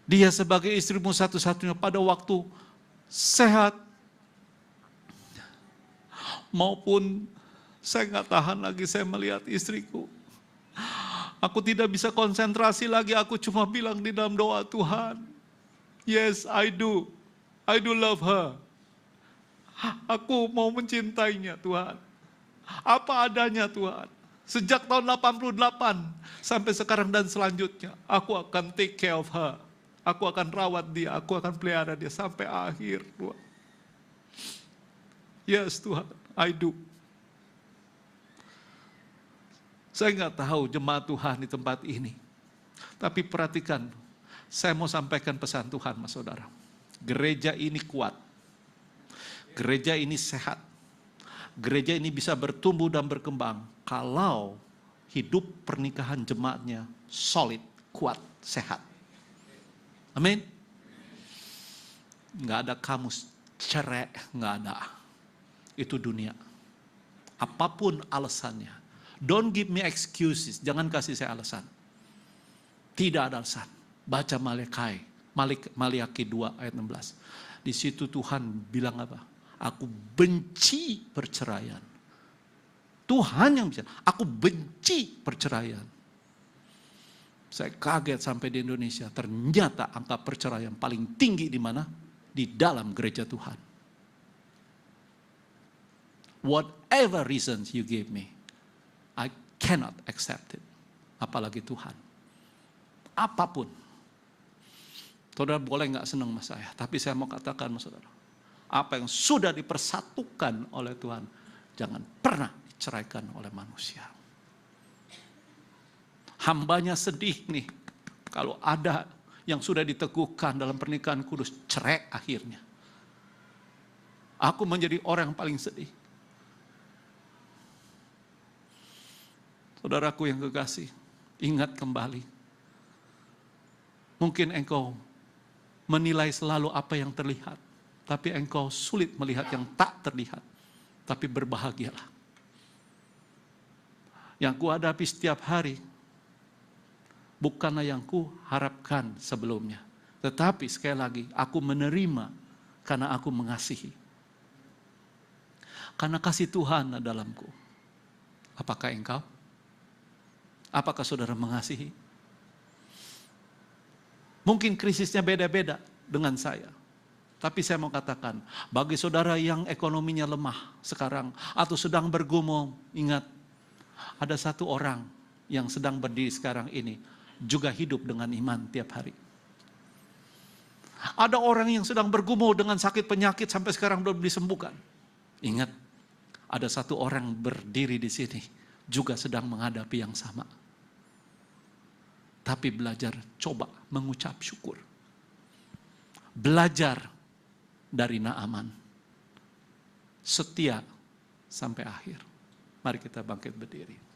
dia sebagai istrimu satu-satunya pada waktu sehat maupun saya nggak tahan lagi saya melihat istriku. Aku tidak bisa konsentrasi lagi, aku cuma bilang di dalam doa, Tuhan, yes I do love her. Aku mau mencintainya Tuhan. Apa adanya Tuhan. Sejak tahun 88 sampai sekarang dan selanjutnya, aku akan take care of her. Aku akan rawat dia, aku akan pelihara dia sampai akhir Tuhan. Yes Tuhan, I do. Saya nggak tahu jemaat Tuhan di tempat ini. Tapi perhatikan, saya mau sampaikan pesan Tuhan, Mas Saudara. Gereja ini kuat. Gereja ini sehat. Gereja ini bisa bertumbuh dan berkembang kalau hidup pernikahan jemaatnya solid, kuat, sehat. Amin. Nggak ada kamus cerai, nggak ada. Itu dunia. Apapun alasannya. Don't give me excuses. Jangan kasih saya alasan. Tidak ada alasan. Baca Maliaki 2 ayat 16. Di situ Tuhan bilang apa? Aku benci perceraian. Tuhan yang bicara, aku benci perceraian. Saya kaget sampai di Indonesia, ternyata angka perceraian paling tinggi di mana? Di dalam gereja Tuhan. Whatever reasons you give me, I cannot accept it. Apalagi Tuhan. Apapun. Saudara boleh nggak senang sama saya, tapi saya mau katakan sama saudara, apa yang sudah dipersatukan oleh Tuhan, jangan pernah diceraikan oleh manusia. Hambanya sedih nih, kalau ada yang sudah diteguhkan dalam pernikahan kudus, cerai akhirnya. Aku menjadi orang yang paling sedih. Saudaraku yang kekasih, ingat kembali. Mungkin engkau menilai selalu apa yang terlihat, tapi engkau sulit melihat yang tak terlihat. Tapi berbahagialah. Yang kuhadapi setiap hari, bukanlah yang kuharapkan sebelumnya. Tetapi sekali lagi, aku menerima karena aku mengasihi. Karena kasih Tuhan dalamku. Apakah engkau? Apakah saudara mengasihi? Mungkin krisisnya beda-beda dengan saya. Tapi saya mau katakan, bagi saudara yang ekonominya lemah sekarang, atau sedang bergumul, ingat, ada satu orang yang sedang berdiri sekarang ini, juga hidup dengan iman tiap hari. Ada orang yang sedang bergumul dengan sakit penyakit sampai sekarang belum disembuhkan. Ingat, ada satu orang berdiri di sini, juga sedang menghadapi yang sama. Tapi belajar, coba mengucap syukur. Belajar dari Naaman. Setia sampai akhir. Mari kita bangkit berdiri.